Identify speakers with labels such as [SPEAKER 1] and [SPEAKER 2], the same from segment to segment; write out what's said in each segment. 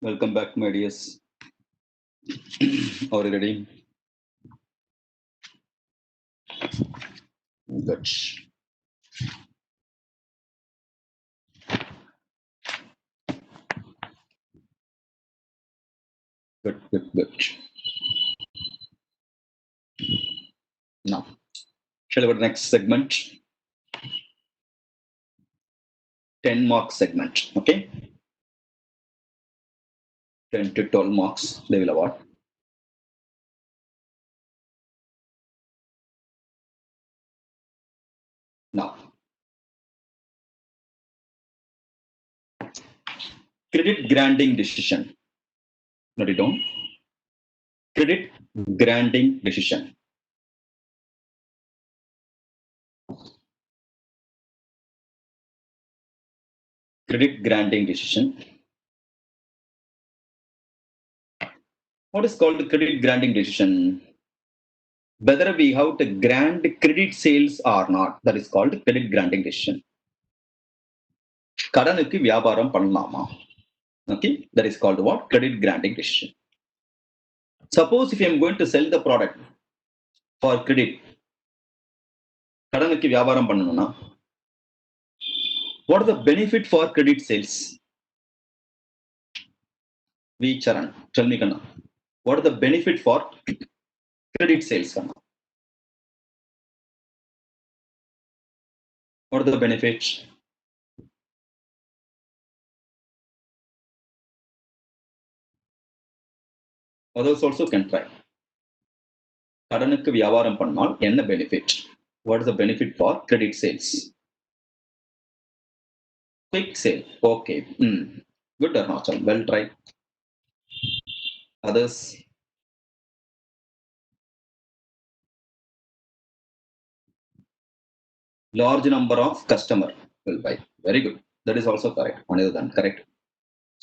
[SPEAKER 1] Welcome back, my dears. Are you ready? Good. Good. Now, shall we go to the next segment? 10 mark segment. Okay. 10 to 12 marks they will award. Now, credit granting decision. Note it down. Credit granting decision. Credit granting decision. What is called credit granting decision? Whether we have to grant credit sales or not, that is called credit granting decision. கடனுக்கு வியாபாரம் பண்ணலாமா? Okay, that is called what? Credit granting decision. Suppose if I am going to sell the product for credit, கடனுக்கு வியாபாரம் பண்ணணும்னா, what is the benefit for credit sales? V. Charan, tell me, Kanna. What is the benefit for credit sales, Kanna? What are the benefits? Others also can try. கடனுக்கு வியாபாரம் பண்ணால் என்ன benefit? What is the benefit for credit sales? Quick sale. Okay. Good, Arunachal. Well tried. Others? Large number of customer will buy. Very good. That is also correct. Another correct.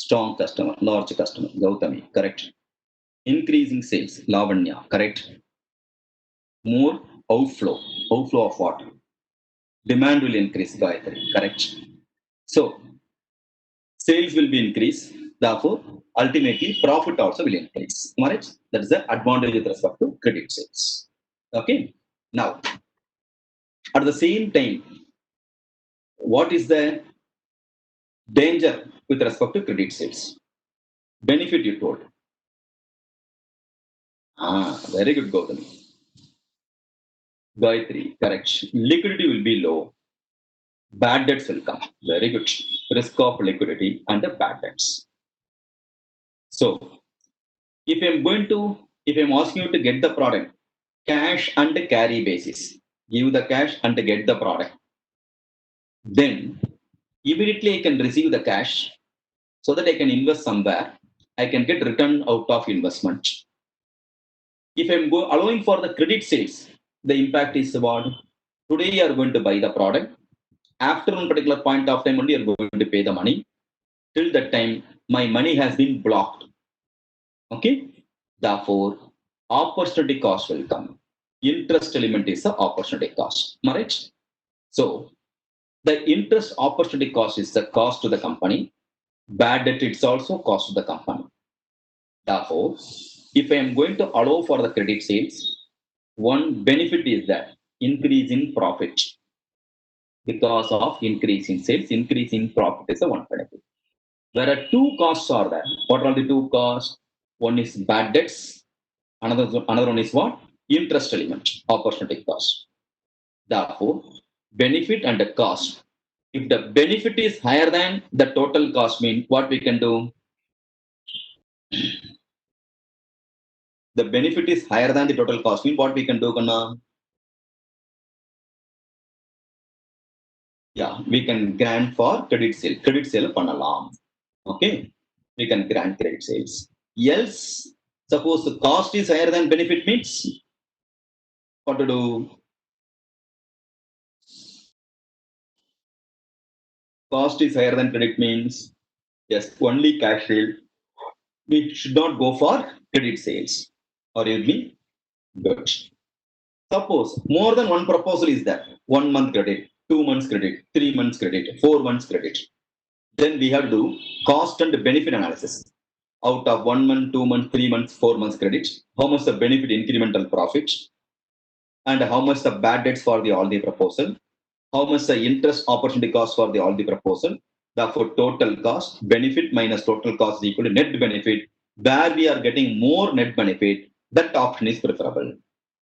[SPEAKER 1] Strong customer, large customer. Gautami, correct. Increasing sales. Lavanya, correct. More outflow. Outflow of what? Demand will increase. Gayatri, correct. So, sales will be increased. Therefore, ultimately, profit also will increase. Correct? That is the advantage with respect to credit sales. Okay. Now, at the same time, what is the danger with respect to credit sales? Benefit you told. Very good, Gautami. Gayatri, correct. Liquidity will be low. Bad debts will come. Very good. Risk of liquidity and the bad debts. So, if I'm asking you to get the product, cash and carry basis, give the cash and get the product, then immediately I can receive the cash so that I can invest somewhere. I can get return out of investment. If I'm allowing for the credit sales, the impact is what? Today you are going to buy the product. After one particular point of time only you are going to pay the money. Till that time, my money has been blocked. Okay? Therefore, opportunity cost will come. Interest element is the opportunity cost. Right? So, the interest opportunity cost is the cost to the company. Bad debt it's also cost to the company. Therefore, if I am going to allow for the credit sales, one benefit is that increase in profit. Because of increase in sales, increase in profit is the one benefit. There are two costs are there. What are the two costs? One is bad debts. Another one is what? Interest element, opportunity cost. Therefore, benefit and the cost. If the benefit is higher than the total cost, means what we can do? The benefit is higher than the total cost, means what we can do, Kanna? Yeah, we can grant for credit sale. Credit sale pannalam. Okay, we can grant credit sales. Else, suppose the cost is higher than benefit means what to do? Cost is higher than credit means yes, only cash sale. We should not go for credit sales. Or you mean good. Suppose more than one proposal is there. 1 month credit, 2 months credit, 3 months credit, 4 months credit. Then we have to do cost and benefit analysis. out of 1 month, 2 months, 3 months, 4 months credit, how much the benefit incremental profit, and how much the bad debts for the all the proposal, how much the interest opportunity cost for the all the proposal. Therefore, total cost, benefit minus total cost is equal to net benefit. Where we are getting more net benefit, that option is preferable.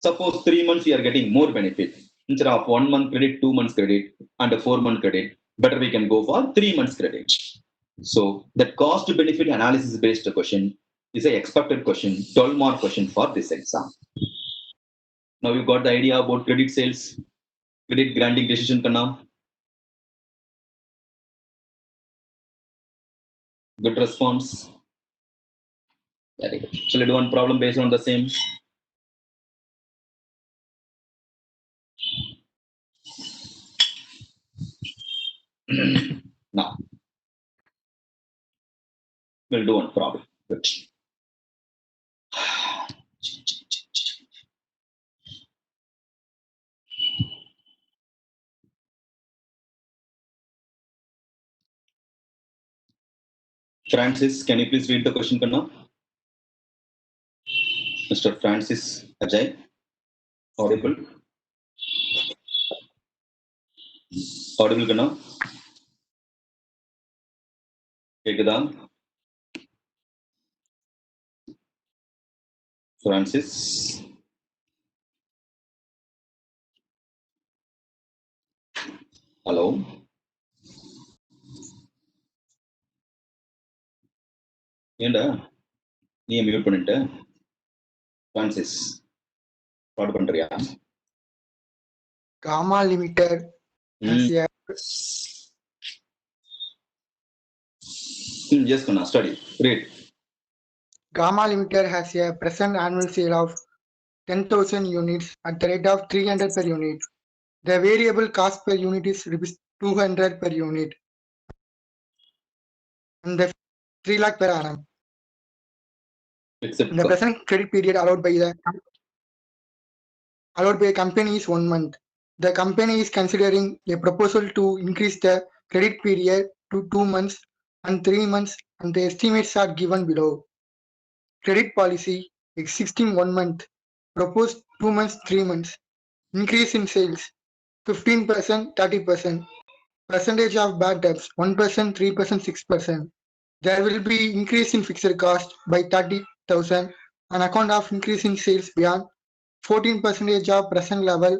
[SPEAKER 1] Suppose 3 months we are getting more benefit instead of 1 month credit, 2 months credit, and a 4 month credit. Better we can go for 3 months credit. So the cost benefit analysis based question is a expected question, 12 mark question for this exam. Now you got the idea about credit sales, credit granting decision kanna. Good response. Very good. Shall I do one problem based on the same? Now we'll do one problem. Good. Francis, can you please read the question, Kanna? Mr. Francis Ajay, audible? Audible, Kanna? கேக்குதா? Francis. Hello. ஏண்டா நீ mute பண்ணிட்ட Francis fraud பண்றியா
[SPEAKER 2] Gamma Limited has a
[SPEAKER 1] yes Kanna, study read.
[SPEAKER 2] Gamma Limited has a present annual sale of 10,000 units at the rate of 300 per unit. The variable cost per unit is rupees 200 per unit, and the 3 lakh per annum.
[SPEAKER 1] Except
[SPEAKER 2] The present credit period allowed by a company is 1 month. The company is considering a proposal to increase the credit period to 2 months and 3 months, and the estimates are given below. Credit policy existing 1 month, proposed 2 months, 3 months. Increase in sales 15%, 30%. Percentage of bad debts 1%, 3%, 6%. There will be increase in fixed cost by 30,000 on account of increase in sales beyond 14% of present level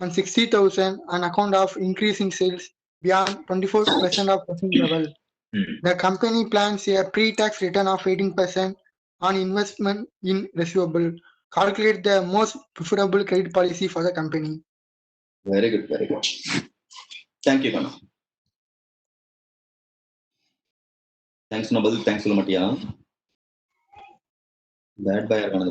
[SPEAKER 2] and 60,000 on account of increase in sales beyond 24% of present level. The company plans a pre-tax return of 18% on investment in receivable. Calculate the most preferable credit policy for the company.
[SPEAKER 1] Very good, very good. Thank you, Kanna. Thanks, Nobel. Thanks, Matia. Bad buyer, Kanna.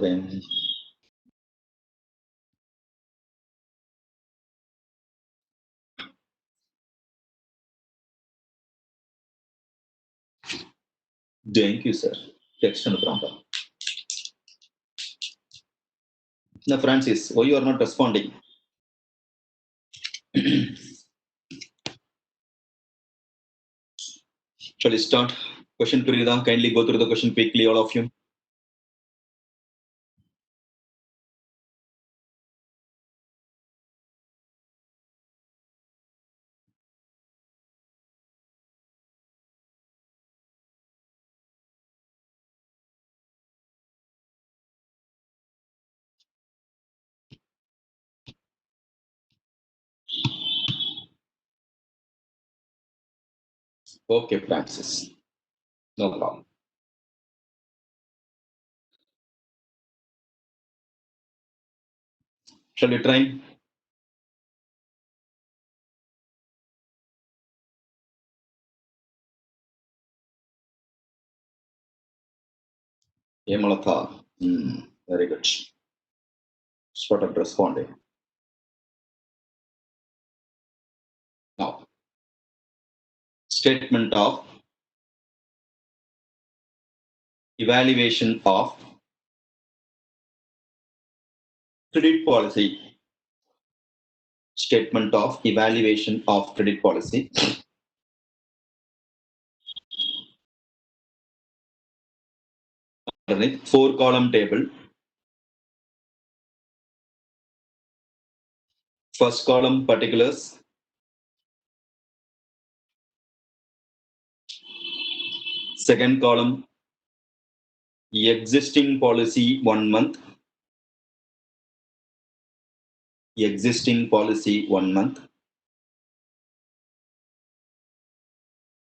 [SPEAKER 1] Thank you, sir. Text on the prompt. Now, Francis, why you are not responding? Shall we start? Question period. Kindly go through the question quickly, all of you. Okay, Francis. No problem. Shall we try? Yemalata. Very good. Started responding. Now, statement of evaluation of credit policy. Statement of evaluation of credit policy. underneath 4-column table. First column particulars. Second column existing policy 1 month. Existing policy 1 month.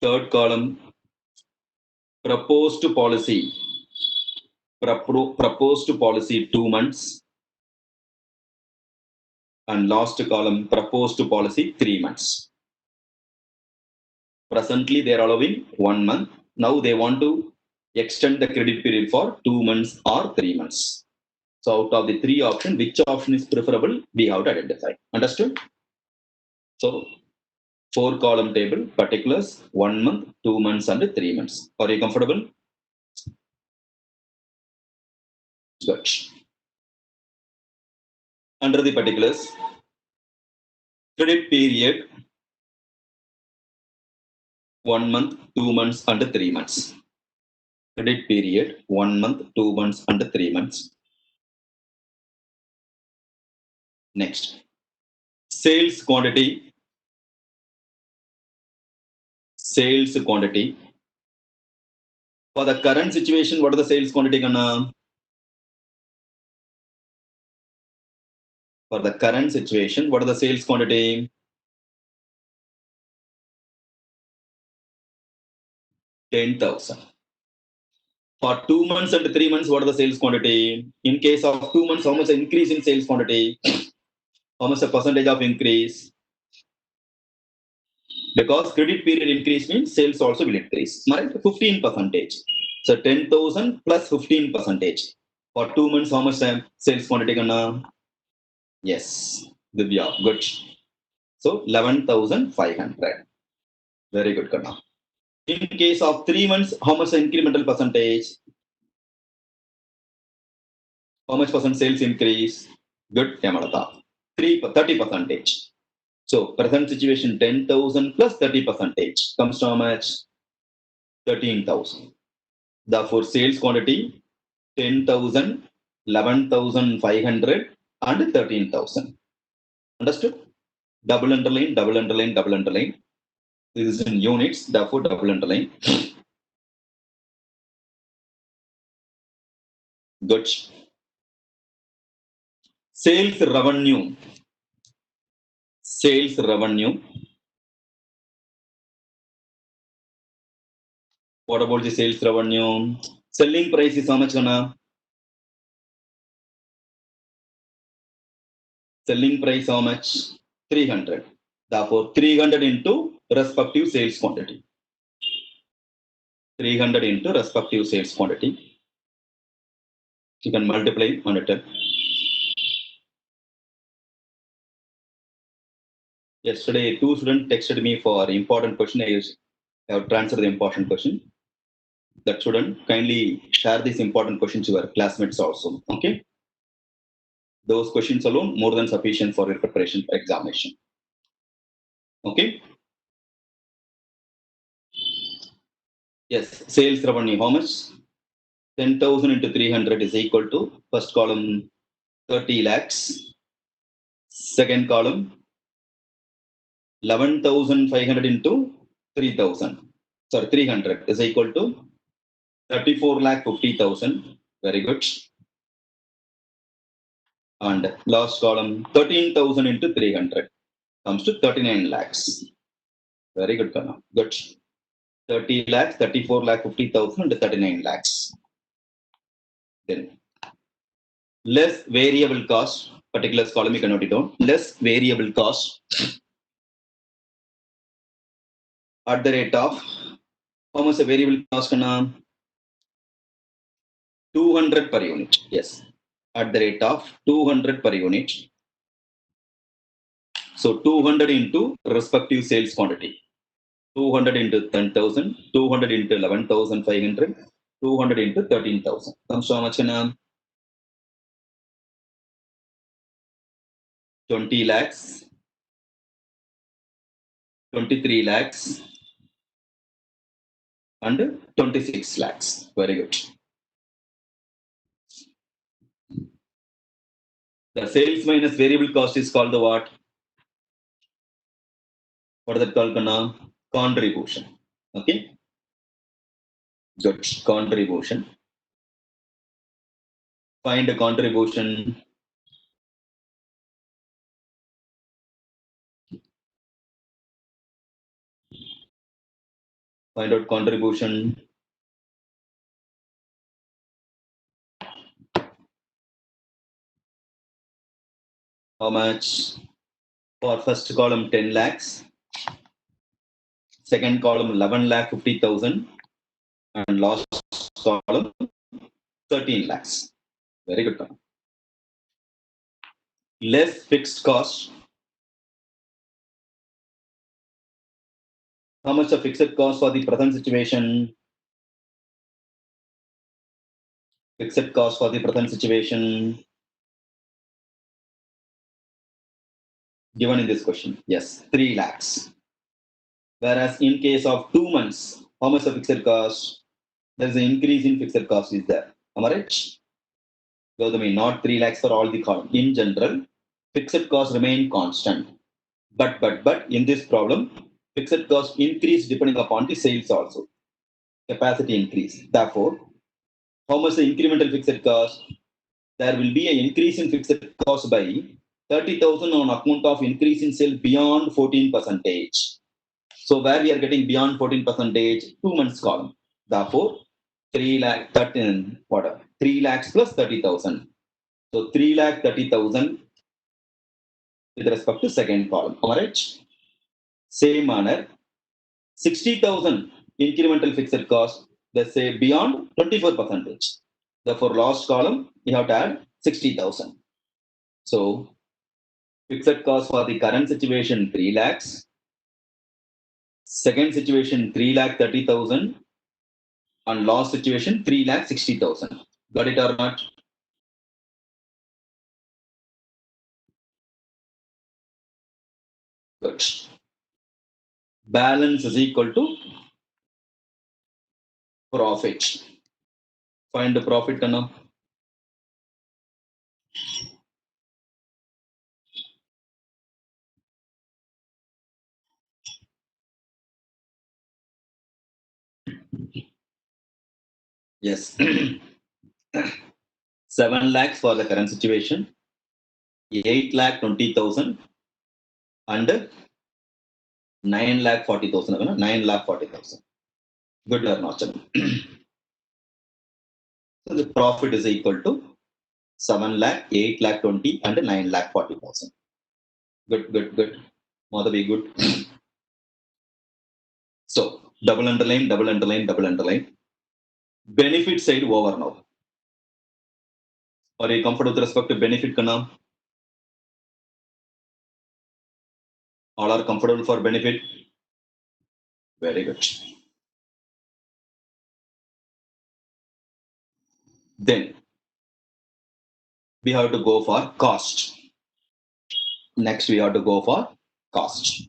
[SPEAKER 1] Third column proposed policy. Proposed policy 2 months. And last column proposed policy 3 months. Presently they are allowing 1 month. Now they want to extend the credit period for 2 months or 3 months. So out of the 3 options, which option is preferable, we have to identify. Understood? So 4-column table, particulars, 1 month, 2 months, and 3 months. Are you comfortable? Good. Under the particulars, credit period, 1 month, 2 months, and 3 months. Credit period, 1 month, 2 months, and 3 months. Next, sales quantity. Sales quantity. For the current situation, what are the sales quantity gonna? For the current situation, what are the sales quantity? 10,000. For 2 months and 3 months, what are the sales quantity? In case of 2 months, how much increase in sales quantity? How much a percentage of increase? Because credit period increase means sales also will increase. Right? 15%. So 10,000 plus 15%. For 2 months, how much sales quantity gonna? Yes, Divya, good. So 11,500. Very good, Kanna. In case of 3 months, how much incremental percentage? How much percent sales increase? Good, Yamalata. 30%. So present situation 10,000 plus 30% comes to how much? 13,000. Therefore, sales quantity 10,000, 11,500 and 13,000. Understood? Double underline, double underline, double underline. This is in units, therefore double underline. Good. Sales revenue. Sales revenue. What about the sales revenue? Selling price is how much gonna? Selling price how much? 300. Therefore, 300 into respective sales quantity. 300 into respective sales quantity. You can multiply on it. Yesterday, 2 students texted me for important question. I have transferred the important question. That student kindly share these important questions to your classmates also. Okay. Those questions alone more than sufficient for your preparation for examination. Okay. Yes, sales revenue how much? 10,000 into 300 is equal to first column 30 lakhs. Second column 11,500 into 3,000. Sorry, 300 is equal to 34 lakh 50,000. Very good. And last column 13,000 into 300 comes to 39 lakhs. Very good, Karna. Good. 30 lakhs, 34 lakh 50,000 and 39 lakhs. Then less variable cost, particular column you can note it down. Less variable cost at the rate of how much a variable cost can 200 per unit. Yes, at the rate of 200 per unit. So 200 into respective sales quantity. 200 into 10,000, 200 into 11,500, 200 into 13,000. Comes to how much can 20 lakhs, 23 lakhs, and 26 lakhs. Very good. The sales minus variable cost is called the what? What is that called, Kanna? Contribution. Okay. Good. Contribution. Find a contribution. Find out contribution. How much? For first column 10 lakhs. Second column 11 lakh 50,000. And last column 13 lakhs. Very good. Kanna. Less fixed cost. How much of fixed cost for the present situation? Fixed cost for the present situation given in this question. Yes, 3 lakhs. Whereas in case of 2 months, how much of fixed cost? There is an increase in fixed cost is there. Am I right? Gautami, not 3 lakhs for all the column. In general, fixed costs remain constant. But in this problem, fixed cost increase depending upon the sales also. Capacity increase. Therefore, how much the incremental fixed cost? There will be an increase in fixed cost by 30,000 on account of increase in sale beyond 14%. So where we are getting beyond 14%, 2 months column. Therefore, 3 lakh 13 what? 3 lakhs plus 30,000. So 3 lakh 30,000 with respect to second column. Alright. Same manner, 60,000 incremental fixed cost. Let's say beyond 24%. Therefore, last column you have to add 60,000. So fixed cost for the current situation 3 lakhs. Second situation 3 lakh 30,000. And last situation 3 lakh 60,000. Got it or not? Good. Balance is equal to profit. Find the profit, Kanna. Yes. 7 lakhs for the current situation, 8 lakh 20,000, and 9 lakh 40,000. 9 lakh 40,000. Good or not? So the profit is equal to 7 lakh, 8 lakh 20, and 9 lakh 40,000. Good. Madhavi, good. So double underline. Benefit side over now. Are you comfortable with respect to benefit, Kanna? All are comfortable for benefit? Very good. Then we have to go for cost. Next, we have to go for cost.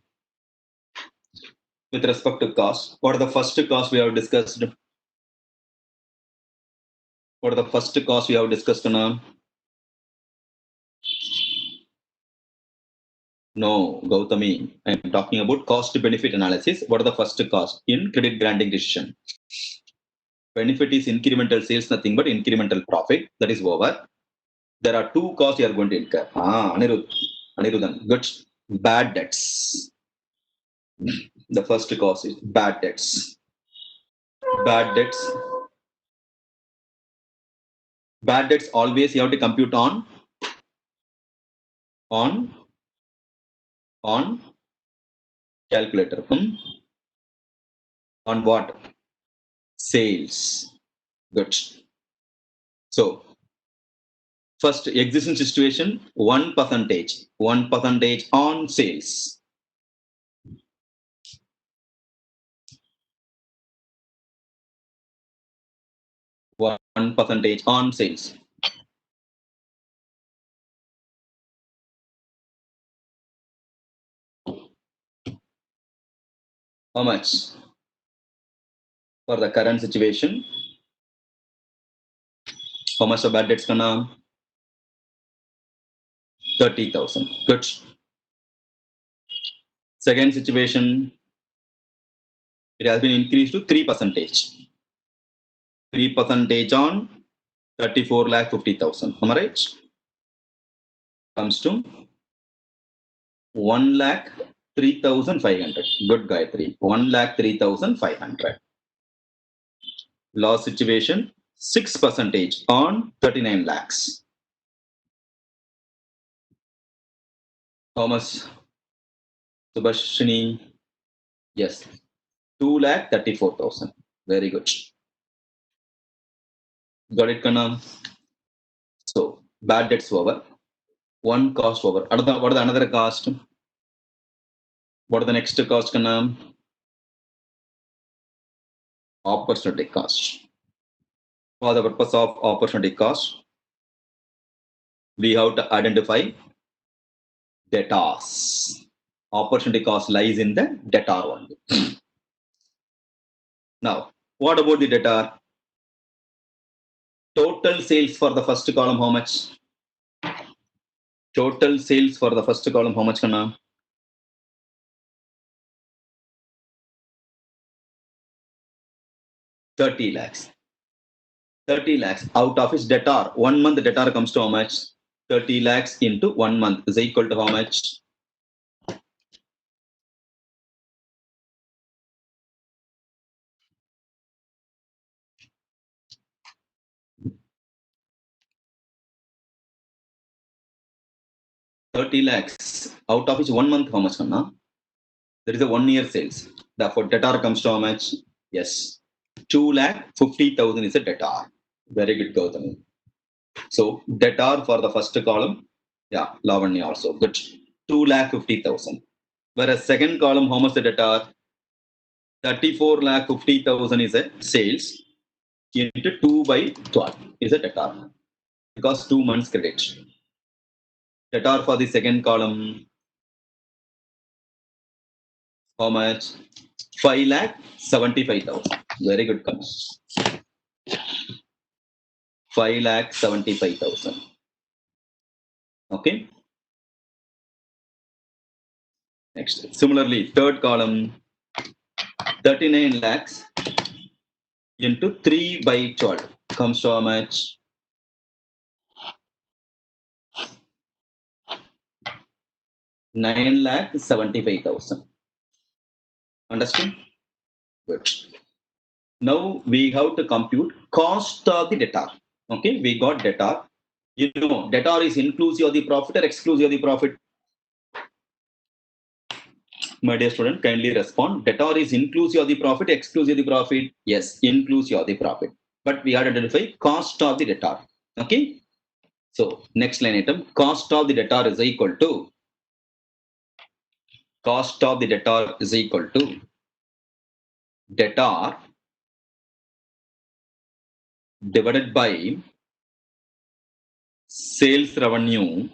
[SPEAKER 1] With respect to cost, what are the first cost we have discussed? What are the first cost we have discussed now? No, Gautami, I'm talking about cost benefit analysis. What are the first cost in credit granting decision? Benefit is incremental sales, nothing but incremental profit. That is over. There are 2 costs you are going to incur. Anirudhan, good. Bad debts. The first cost is bad debts. Bad debts. Bad debts always you have to compute on calculator. On what? Sales. Good. So first existing situation 1%. 1% on sales. One percentage on sales. How much? For the current situation, how much of bad debts, Kanna? 30,000. Good. Second situation, it has been increased to 3%. 3% on 34,50,000. Am I right? Comes to 1,03,500. Good, Gayatri. 1,03,500. Last situation, 6% on 39 lakhs. Thomas, Subhashini, yes, 2,34,000. Very good. Got it, Kanam? So, bad debts over. One cost over. What are the another cost? What are the next cost, Kanam? Opportunity cost. For the purpose of opportunity cost, we have to identify debtors. Opportunity cost lies in the debtor only. Now, what about the debtor? Total sales for the first column, how much? Total sales for the first column, how much, Kanna? $30 lakhs. 30 lakhs. Out of his debtor, 1 month debtor comes to how much? 30 lakhs into 1 month is equal to how much? $30 lakhs. Out of which 1 month, how much, Kanna? There is a 1 year sales. Therefore, debtor comes to how much? Yes. 2,50,000 is a debtor. Very good, Gautami. So, debtor for the first column, yeah, Lavanya also. Good. 2,50,000. Whereas second column, how much the debtor? 34,50,000 is a sales into 2 by 12 is a debtor because 2 months credit. Debtor for the second column, how much? 5,75,000. Very good, Kamal. 5,75,000. Okay. Next. Similarly, third column, 39 lakhs into 3 by 12 comes to how much? 9,75,000. Understand? Good. Now we have to compute cost of the debtor. Okay, we got debtor. You know, debtor is inclusive of the profit or exclusive of the profit? My dear student, kindly respond. Debtor is inclusive of the profit, exclusive of the profit? Yes, inclusive of the profit. But we have to identify cost of the debtor. Okay. So next line item, cost of the debtor is equal to debtor divided by sales revenue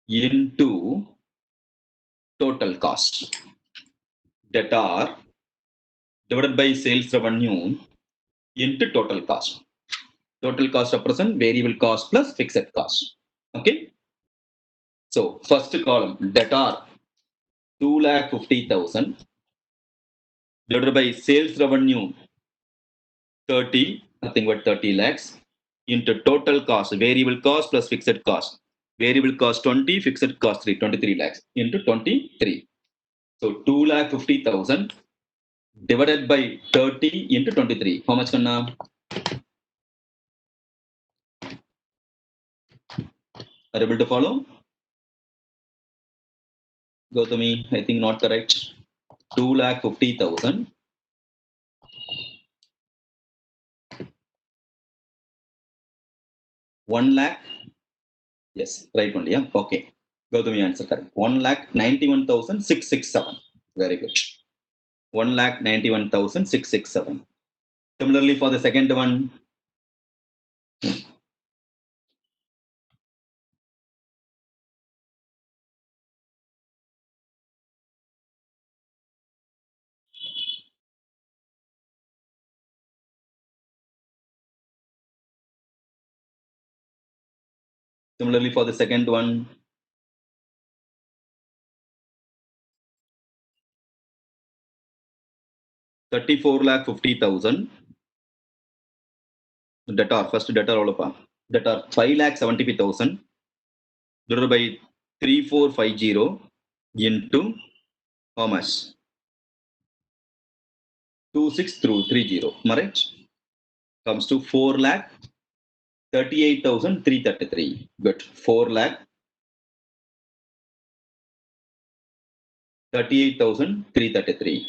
[SPEAKER 1] into total cost. Debtor divided by sales revenue into total cost. Total cost represents variable cost plus fixed cost. Okay. So first column, debtor 2,50,000 divided by sales revenue 30, nothing but 30 lakhs into total cost, variable cost plus fixed cost. Variable cost 20, fixed cost 3, 23 lakhs into 23. So 2,50,000 divided by 30 into 23. How much, Kanna? Are you able to follow? Gautami, I think not correct. 2,50,000 1 lakh. Yes, right only. Yeah. Okay. Gautami answer correct. 1,91,667. Very good. 1,91,667. Similarly, for the second one, Similarly, for the second one, $34,50,000 debtor, first debtor all debtor 5,75,000 divided by 3450 into how much? 26,330. Am I right? Comes to 4,38,333. Good. 4,38,333.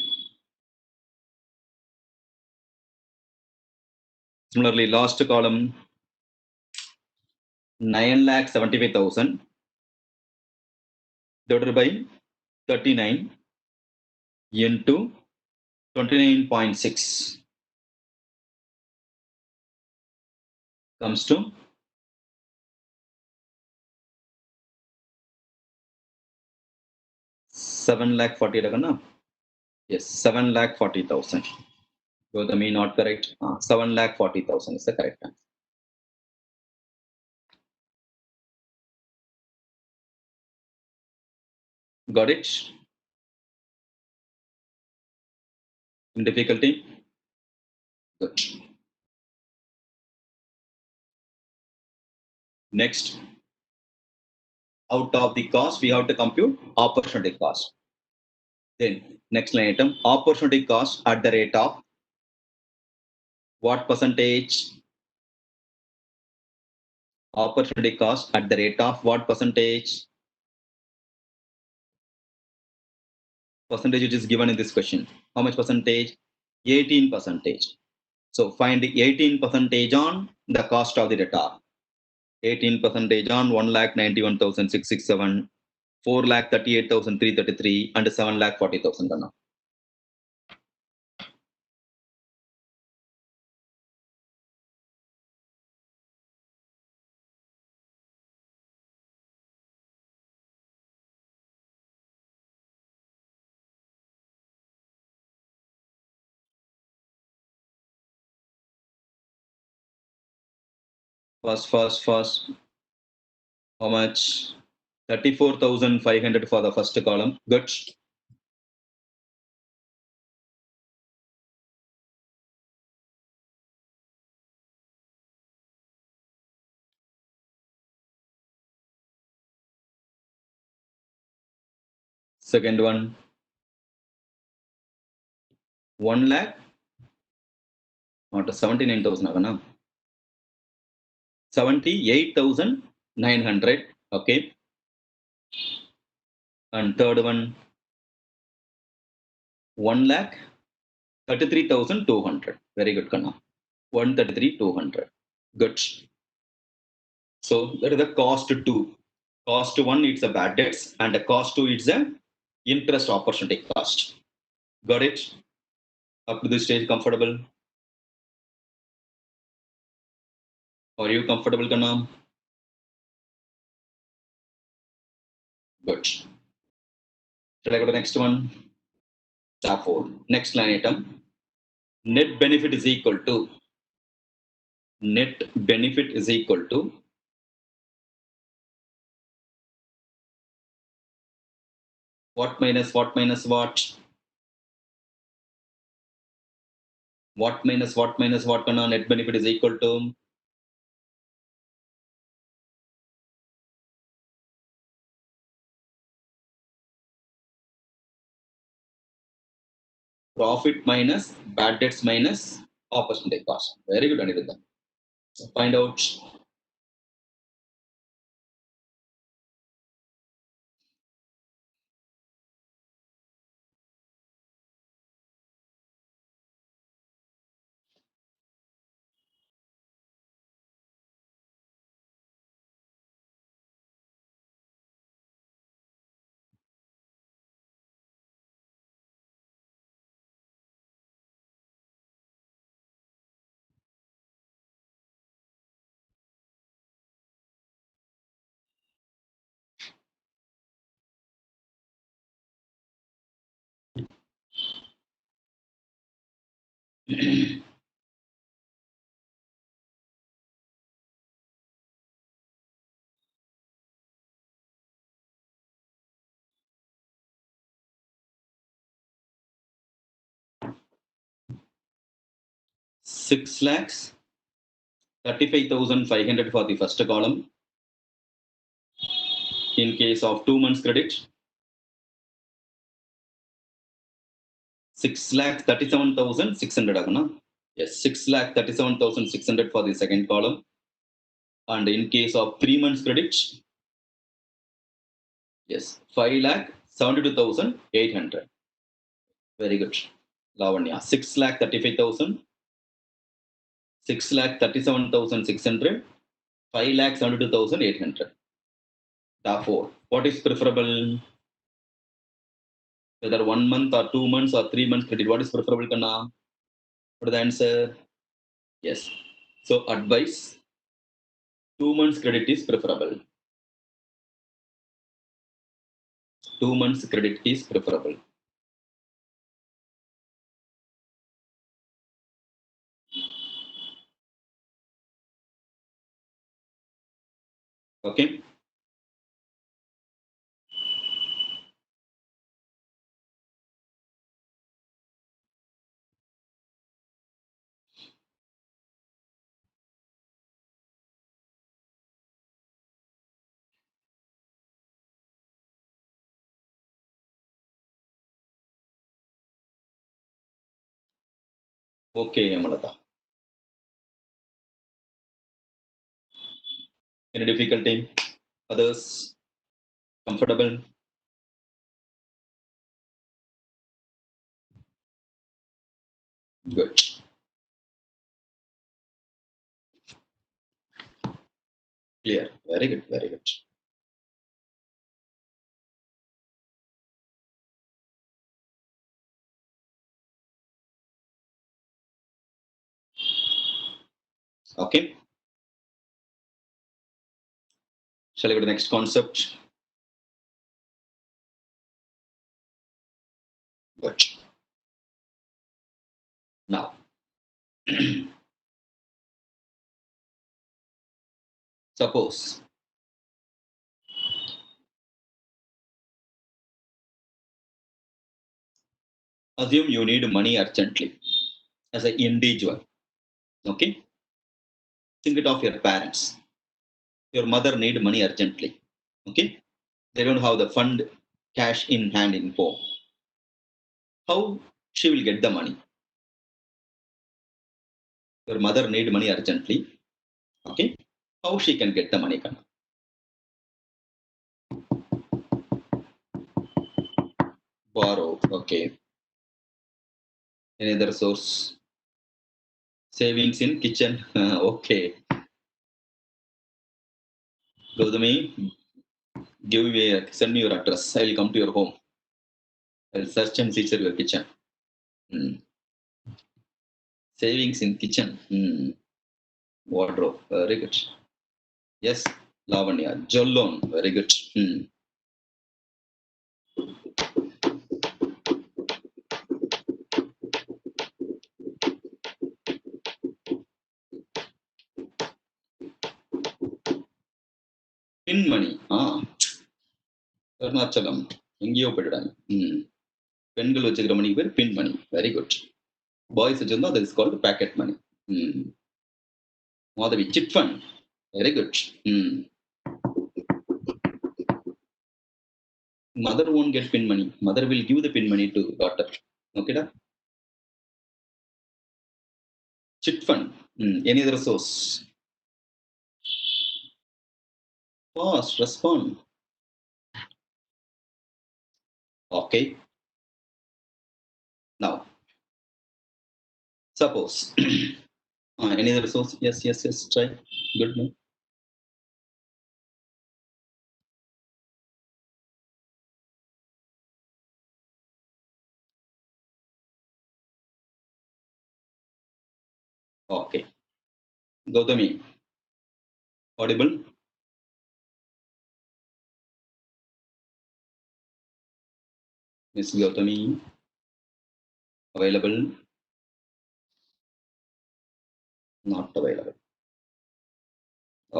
[SPEAKER 1] Similarly, last column 9,75,000 divided by 39 into 29.6 comes to 7,40,000. Yes, 7,40,000. Gautami, not correct. 7,40,000 is the correct answer. Got it? In difficulty? Good. Next, out of the cost, we have to compute opportunity cost. Then, next line item, opportunity cost at the rate of what percentage? Opportunity cost at the rate of what percentage? Percentage which is given in this question. How much percentage? 18 percentage. So find the 18 percentage on the cost of the data. 18 percentage on 1,91,667, 4,38,333 and 7,40,000. First. How much? 34,500 for the first column. Good. Second one, 1 lakh, not 79,000. 78,900. Okay. And third one, 1,33,200. Very good, Kanna. 133,200. Good. So that is the cost two. Cost one, it's a bad debts, and the cost two, it's a interest opportunity cost. Got it? Up to this stage, comfortable? Are you comfortable, Kanna? Good. Shall I go to the next one? Tab 4. Next line item. Net benefit is equal to. Net benefit is equal to. What minus what minus what? What minus what minus what, Kanna? Net benefit is equal to. Profit minus bad debts minus opportunity cost. Very good, Aniruddha. So find out. 6 lakhs 35,500 for the first column. In case of 2 months credit, 6,37,600 agana. Yes, 6,37,600 for the second column. And in case of 3 months credit, yes, 5,72,800. Very good. Lavanya, 6,35,000, 6,37,600, 5,72,800. Therefore, what is preferable? Whether 1 month or 2 months or 3 months credit, what is preferable, Kanna? What is the answer? Yes. So advice, 2 months credit is preferable. 2 months credit is preferable. Okay. Okay, Amalata. Any difficulty? Others? Comfortable? Good. Clear. Very good. Very good. Okay. Shall I go to the next concept? Good. Now, suppose assume you need money urgently as an individual. Okay. Think it of your parents. Your mother need money urgently. Okay. They don't have the fund cash in hand in home. How she will get the money? Your mother need money urgently. Okay. How she can get the money? Kanna? Borrow. Okay. Any other source? Savings in kitchen. Okay. Gautami, send me your address. I will come to your home. I'll search and see your kitchen. Savings in kitchen. Wardrobe. Very good. Yes, Lavanya. Jollon. Very good. Pin money. Arunachalum. எங்கேயோ போயிடுறாங்க. பெண்கள் வச்சுக்கிற மணி பேர் pin money. Very good. Boys வச்சிருந்தா that is called packet money. Madhavi, chit fund. Very good. Mother won't get pin money. Mother will give the pin money to daughter. Okay, da? Chit fund. Any other source? Fast, respond. Okay. Now, suppose any other source? Yes. Try. Good. No? Okay. Gautami, audible? Miss Gautami, available? Not available.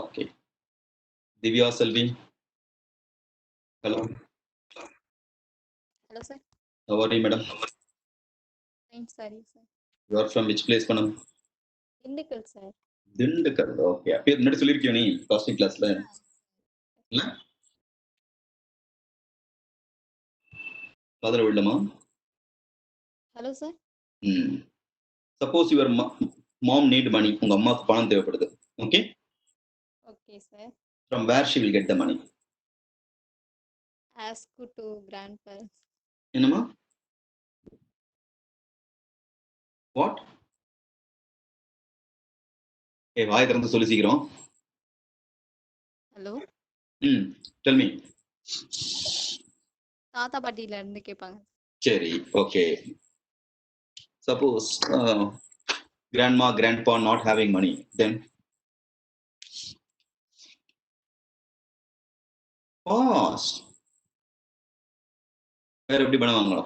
[SPEAKER 1] Okay. Divya Selvi. Hello.
[SPEAKER 3] Hello, sir.
[SPEAKER 1] How are you, madam?
[SPEAKER 3] Fine, sorry, sir.
[SPEAKER 1] You are from which place, madam?
[SPEAKER 3] Dindigul sir.
[SPEAKER 1] Dindigul. Okay. அப்பயே முன்னாடி சொல்லிருக்கியோ நீ costing கிளாஸ்ல? இல்ல? காதுல விழுமா?
[SPEAKER 3] Hello sir.
[SPEAKER 1] Suppose your mom need money. உங்க அம்மாக்கு பணம் தேவைப்படுது. Okay?
[SPEAKER 3] Okay sir.
[SPEAKER 1] From where she will get the money?
[SPEAKER 3] Ask to grandparents.
[SPEAKER 1] என்னமா? What? வாய் திறந்து சொல்லி சீக்கிரம்.
[SPEAKER 3] ஹலோ.
[SPEAKER 1] tell me.
[SPEAKER 3] தாத்தா பாட்டில இருந்து கேட்பாங்க.
[SPEAKER 1] சரி, okay. Suppose grandma, grandpa not having money, then past. வேற எப்படி பண்ணுவாங்களோ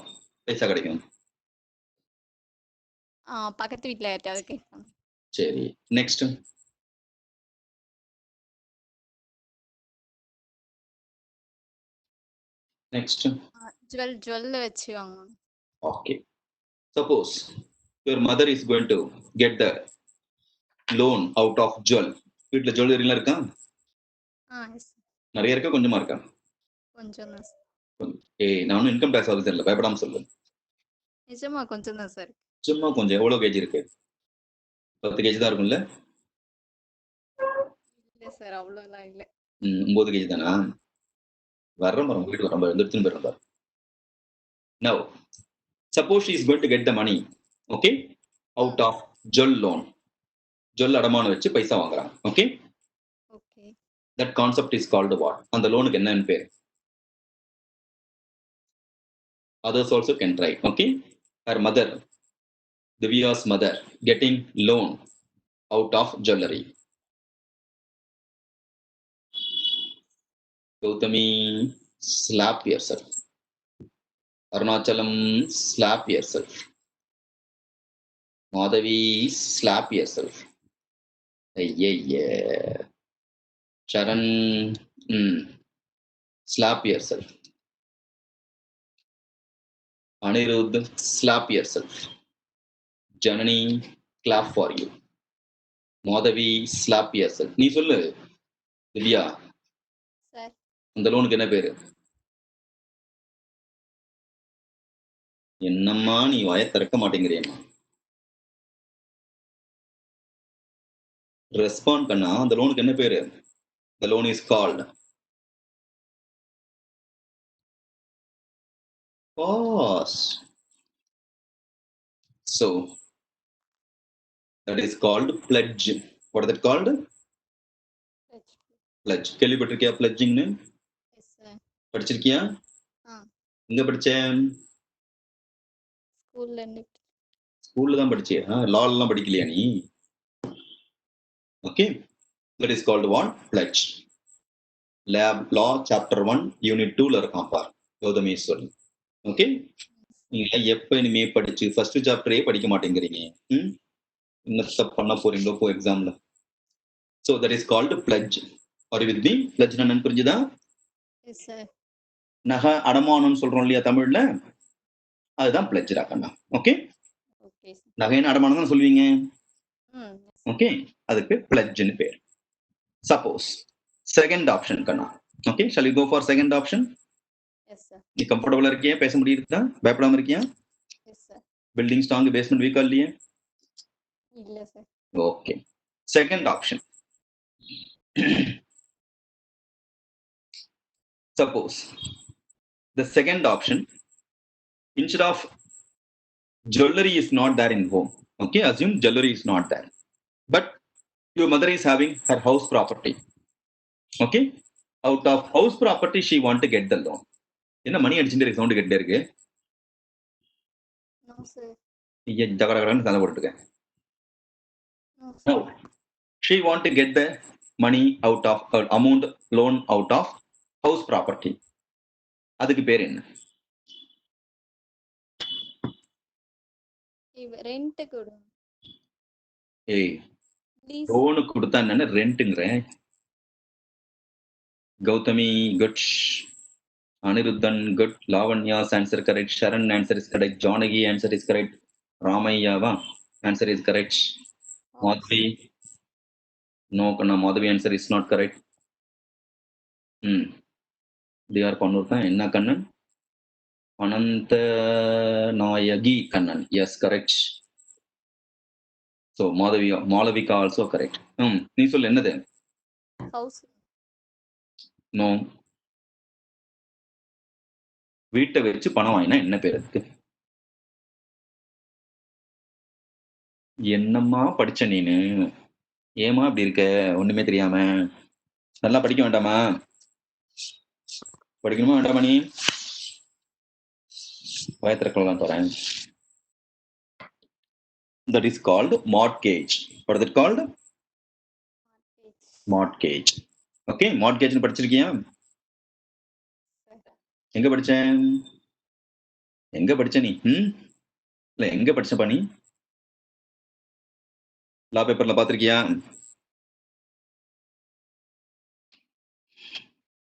[SPEAKER 1] பைசா கிடைக்கும்?
[SPEAKER 3] பக்கத்து வீட்ல யார்ட்டாவது கேட்பாங்க.
[SPEAKER 1] சரி, நெக்ஸ்ட். நெக்ஸ்ட்.
[SPEAKER 3] ஜுவல் வச்சு வாங்குவாங்க.
[SPEAKER 1] Okay. Suppose your mother is going to get the loan out of jewel. வீட்ல ஜுவல்லரி எல்லாம் இருக்கா? நிறைய இருக்கா, கொஞ்சமா இருக்கா?
[SPEAKER 3] கொஞ்சம் தான்.
[SPEAKER 1] நான் இன்கம் டாக்ஸ் ஆஃபீஸர் இல்ல, பயப்படாம சொல்லு.
[SPEAKER 3] நிஜமா கொஞ்சம் தான் சார்.
[SPEAKER 1] சும்மா கொஞ்சம். எவ்வளவு கேஜி இருக்கு? 10 கேஜி தான் இருக்கும்ல?
[SPEAKER 3] இல்ல சார், அவ்வளவுலாம் இல்ல.
[SPEAKER 1] 9 கேஜி தானா? வர்றோம் வீட்டுக்கு வரோம், எடுத்துன்னு போயிடும். Now, suppose she is going to get the money, okay, out of jewel loan. Jewel அடமானம் வச்சு பைசா வாங்குறாங்க. Okay?
[SPEAKER 3] Okay.
[SPEAKER 1] That concept is called what? அந்த லோனுக்கு என்னன்னு பேர்? Others also can try. Okay? Her mother, Divya's mother, getting loan out of jewelry. Gautami, slap yourself. Arunachalam, slap yourself. Madhavi, slap yourself. Yeah. Sharan, slap yourself. Anirudh, slap yourself. Janani, clap for you. Madhavi, slap yourself. நீ சொல்லு Divya.
[SPEAKER 3] Sir.
[SPEAKER 1] அந்த லோனுக்கு என்ன பேரு? என்னம்மா நீ வாய திறக்க மாட்டேங்கிறியம்மா? ரெஸ்பாண்ட் பண்ணா அந்த லோனுக்கு என்ன பேரு? The loan is called pause. So that is called pledge. What is that called? Pledge. கேள்விப்பட்டிருக்கியா pledging?
[SPEAKER 3] Yes sir.
[SPEAKER 1] படிச்சிருக்கியா? எங்க படிச்ச? ஸ்கூல்ல தான் படிச்சியா? லால எல்லாம் படிக்கலையா நீ? Okay, that is called what? Pledge. Law chapter 1 unit 2ல இருக்கான் பார், கௌதமி சொல்லு. ஓகே? நீங்க எப்ப இனிமே படிச்சு ஃபர்ஸ்ட் சாப்டரே படிக்க மாட்டேங்கிறீங்க. என்ன பண்ண போறீங்களோ போ எக்ஸாம்ல. So that is called pledge. Are you with me? Pledge நான் புரிஞ்சுதா?
[SPEAKER 3] Yes sir.
[SPEAKER 1] நகை அடமானம்னு சொல்றோம் இல்லையா தமிழ்ல, அதுதான் pledge ராக்கண்ணா. ஓகே?
[SPEAKER 3] ஓகே.
[SPEAKER 1] நகைன்னு அடமானம் தான் சொல்வீங்க. ஓகே, அதுக்கு pledgeன்னு பேர். Suppose second option கண்ணா. Okay, shall we go for second option?
[SPEAKER 3] Yes sir.
[SPEAKER 1] நீ கம்ஃபர்டபுளா இருக்கியா? பேச முடியுதா? பயப்படாம இருக்கியா?
[SPEAKER 3] Yes sir.
[SPEAKER 1] Building strong, basement வீக்கா இல்லையா?
[SPEAKER 3] இல்ல sir.
[SPEAKER 1] Okay, second option. Suppose the second option, instead of jewelry is not there in home. Okay, assume jewelry is not there, but your mother is having her house property. Okay, out of house property she want to get the loan. என்ன மணி அடிச்சுட்டு sound கேட்டே இருக்கு?
[SPEAKER 3] No sir.
[SPEAKER 1] நீ ஜகடகடன்னு சண்டை போட்டுக்க. Now she want to get the money out of amount loan out of house property. அதுக்கு பேர் என்ன?
[SPEAKER 3] ரெண்ட் கொடு.
[SPEAKER 1] ஏய், லோன் கொடுத்தா என்ன ரெண்ட்ங்கறேன்? Gautami good, Anirudhan good, Lavanya's answer correct, Sharan answer is correct, Janaki answer is correct, ராமையாவா answer is correct. Madhavi. No, Kanna. Madhavi answer is not correct. DR Panurtha. Enna Kannan? Ananta Nayagi Kannan. Yes, correct. So Madhavi, Malavika also correct. நீ சொல்லு என்னது?
[SPEAKER 3] House.
[SPEAKER 1] No. வீட்டை வச்சு பணம் வாங்கினா என்ன பேர் அதுக்கு? என்னம்மா படிச்ச நீனு? ஏமா அப்படி இருக்க? ஒண்ணுமே தெரியாம நல்லா படிக்க வேண்டாமா? படிக்கணுமா வேண்டாமா நீ? பயத்திறக்கலாம் தரேன். That is called mortgage. What is it called? Mortgage. Okay, mortgage படிச்சிருக்கியா? எங்க படிச்சேன்? எங்க படிச்ச நீ? இல்ல எங்க படிச்ச பண்ணி? லா பேப்பர்ல பாத்திருக்கியா?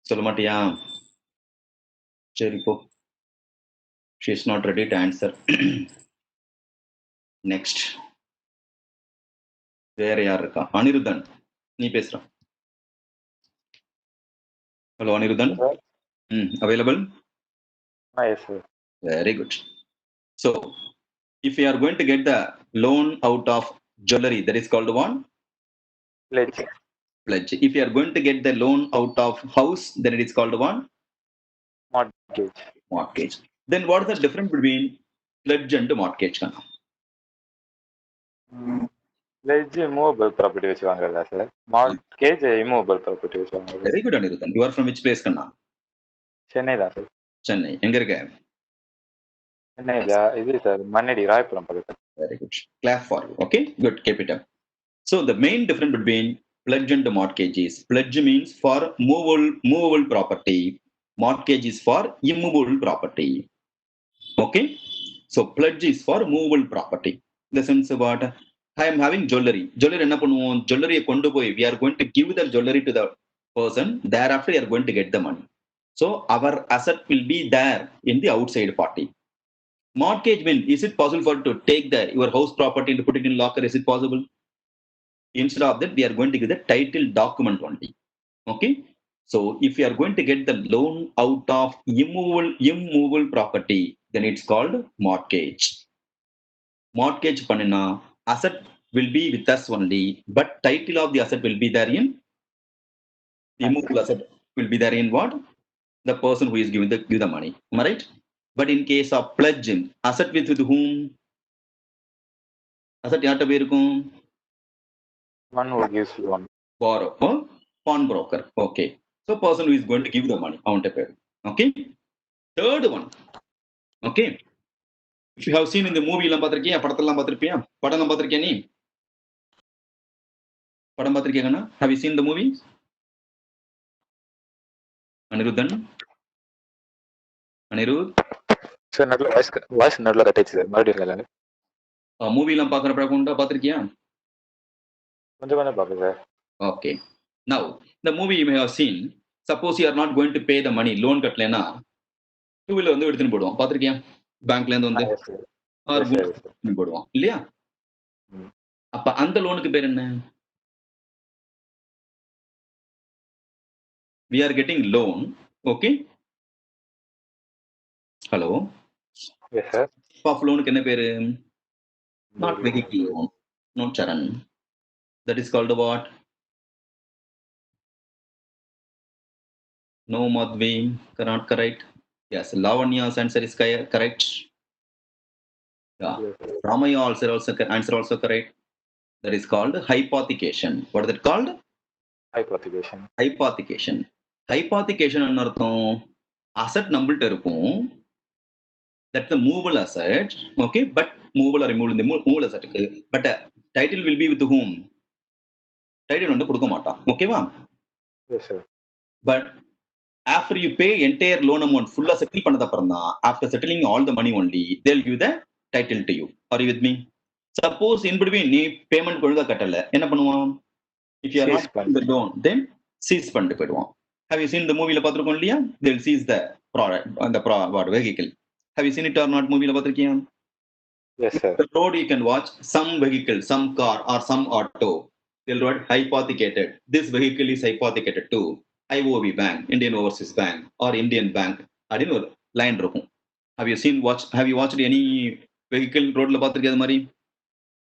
[SPEAKER 1] சொல்ல மாட்டியா? சரி போ. She is not ready to answer. Next. வேற யார் இருக்கா? அனிருத்தன், நீ பேசுற. Hello, Anirudhan. Available?
[SPEAKER 4] Yes, sir.
[SPEAKER 1] Very good. So, if you are going to get the loan out of jewelry, that is called what?
[SPEAKER 4] Pledge.
[SPEAKER 1] Pledge. If you are going to get the loan out of house, then it is called what?
[SPEAKER 4] Mortgage.
[SPEAKER 1] Mortgage. Then what is the difference between pledge and mortgage?
[SPEAKER 4] Pledge immovable property வச்சு வாங்குறதா sir? Mortgage immovable property வச்சு வாங்குறது.
[SPEAKER 1] Very good, Anirudhan. You are from which place, Kanna?
[SPEAKER 4] Chennai தான் sir.
[SPEAKER 1] Chennai. எங்க இருக்க?
[SPEAKER 4] சென்னையில இது sir Mannady Royapuram பக்கத்துல.
[SPEAKER 1] Very good. Clap for you. Okay, good. Keep it up. So the main difference between pledge and mortgage is pledge means for movable property. Mortgage is for immovable property. Okay. So pledge is for movable property. The sense what? I am having jewelry. Jewelry enna பண்ணுவோம்? Jewelry கொண்டு போய் we are going to give the jewelry to the person. Thereafter you are going to get the money. So our asset will be there in the outside party. Mortgage means, is it possible for to take your house property and put it in locker? Is it possible? Instead of that, we are going to give the title document only. Okay. So if you are going to get the loan out of immovable property, then it's called mortgage. Mortgage panina, asset will be with us only, but title of the asset will be there in immovable asset will be there in what? The person who is giving the money. Am I right? But in case of pledge, asset with whom? Asset யார்ட்ட போய் இருக்கும்?
[SPEAKER 4] One who gives loan.
[SPEAKER 1] Borrow. Pawn broker. Okay. So person who is going to give the money. அவன்ட்ட பேர். Okay. Third one. Okay. If you have seen in the movie எல்லாம் பார்த்திருக்கியா? படத்தெல்லாம் பார்த்திருப்பியா? படம் பார்த்திருக்கியா நீ? படம் பார்த்திருக்கியா கண்ணா? Have you seen the movie? Anirudhan? Anirudh?
[SPEAKER 4] Sir நல்ல voice நல்லா cut ஆயிடுச்சு சார். மறுபடியும் கேளுங்க.
[SPEAKER 1] மூவி எல்லாம் பார்க்குற பழக்கம் உண்டா? பார்த்திருக்கியா?
[SPEAKER 4] கொஞ்சம் பார்ப்பேன் sir.
[SPEAKER 1] Okay. Now, the movie you may have seen, suppose you are not going to pay the money, loan கட்டலைன்னா டூ வீலர் வந்து எடுத்துன்னு போடுவான். பார்த்திருக்கியா? பேங்க்ல இருந்து வந்து எடுத்துன்னு போடுவான் இல்லையா? அப்ப அந்த லோனுக்கு பேர் என்ன? We are getting loan. Okay. Hello.
[SPEAKER 4] Yes, sir.
[SPEAKER 1] Of loan என்ன பேரு? Not vehicle loan. Not Charan. That is called what? No, Madhvi. Cannot correct. Yes, Lavanya's answer is correct. Yeah.
[SPEAKER 4] Yes,
[SPEAKER 1] Ramaya answer also correct. That is called hypothecation. What is it called?
[SPEAKER 4] Hypothecation.
[SPEAKER 1] Hypothecation. Hypothecation என்ன அர்த்தம்? Asset நம்மள்ட்ட இருக்கும். That's the movable asset. Okay, but movable or removable in the movable asset. But title will be with whom? Title வந்து கொடுக்க மாட்டான். ஓகேவா?
[SPEAKER 4] Yes, sir.
[SPEAKER 1] But after you pay entire loan amount full settle பண்ணத அப்புறம் தான், after settling all the money only, they'll give the title to you. Are you with me? Suppose in between நீ payment ஒழுங்கா கட்டல, என்ன பண்ணுவான்? If you are not paying the loan, then seize பண்ணிட்டு போயிடுவான். Have you seen the movie ல பார்த்திருக்கோம் இல்லையா? They'll seize the product, the vehicle. Have you seen it or not? Movie ல பார்த்திருக்கியா?
[SPEAKER 4] Yes, sir.
[SPEAKER 1] The road you can watch some vehicle, some car or some auto. They'll write hypothecated. This vehicle is hypothecated to IOB Bank, Indian Overseas Bank or Indian Bank. அப்படின்னு ஒரு line இருக்கும். Have you watched any vehicle ரோட்ல பார்த்திருக்கிய மாதிரி?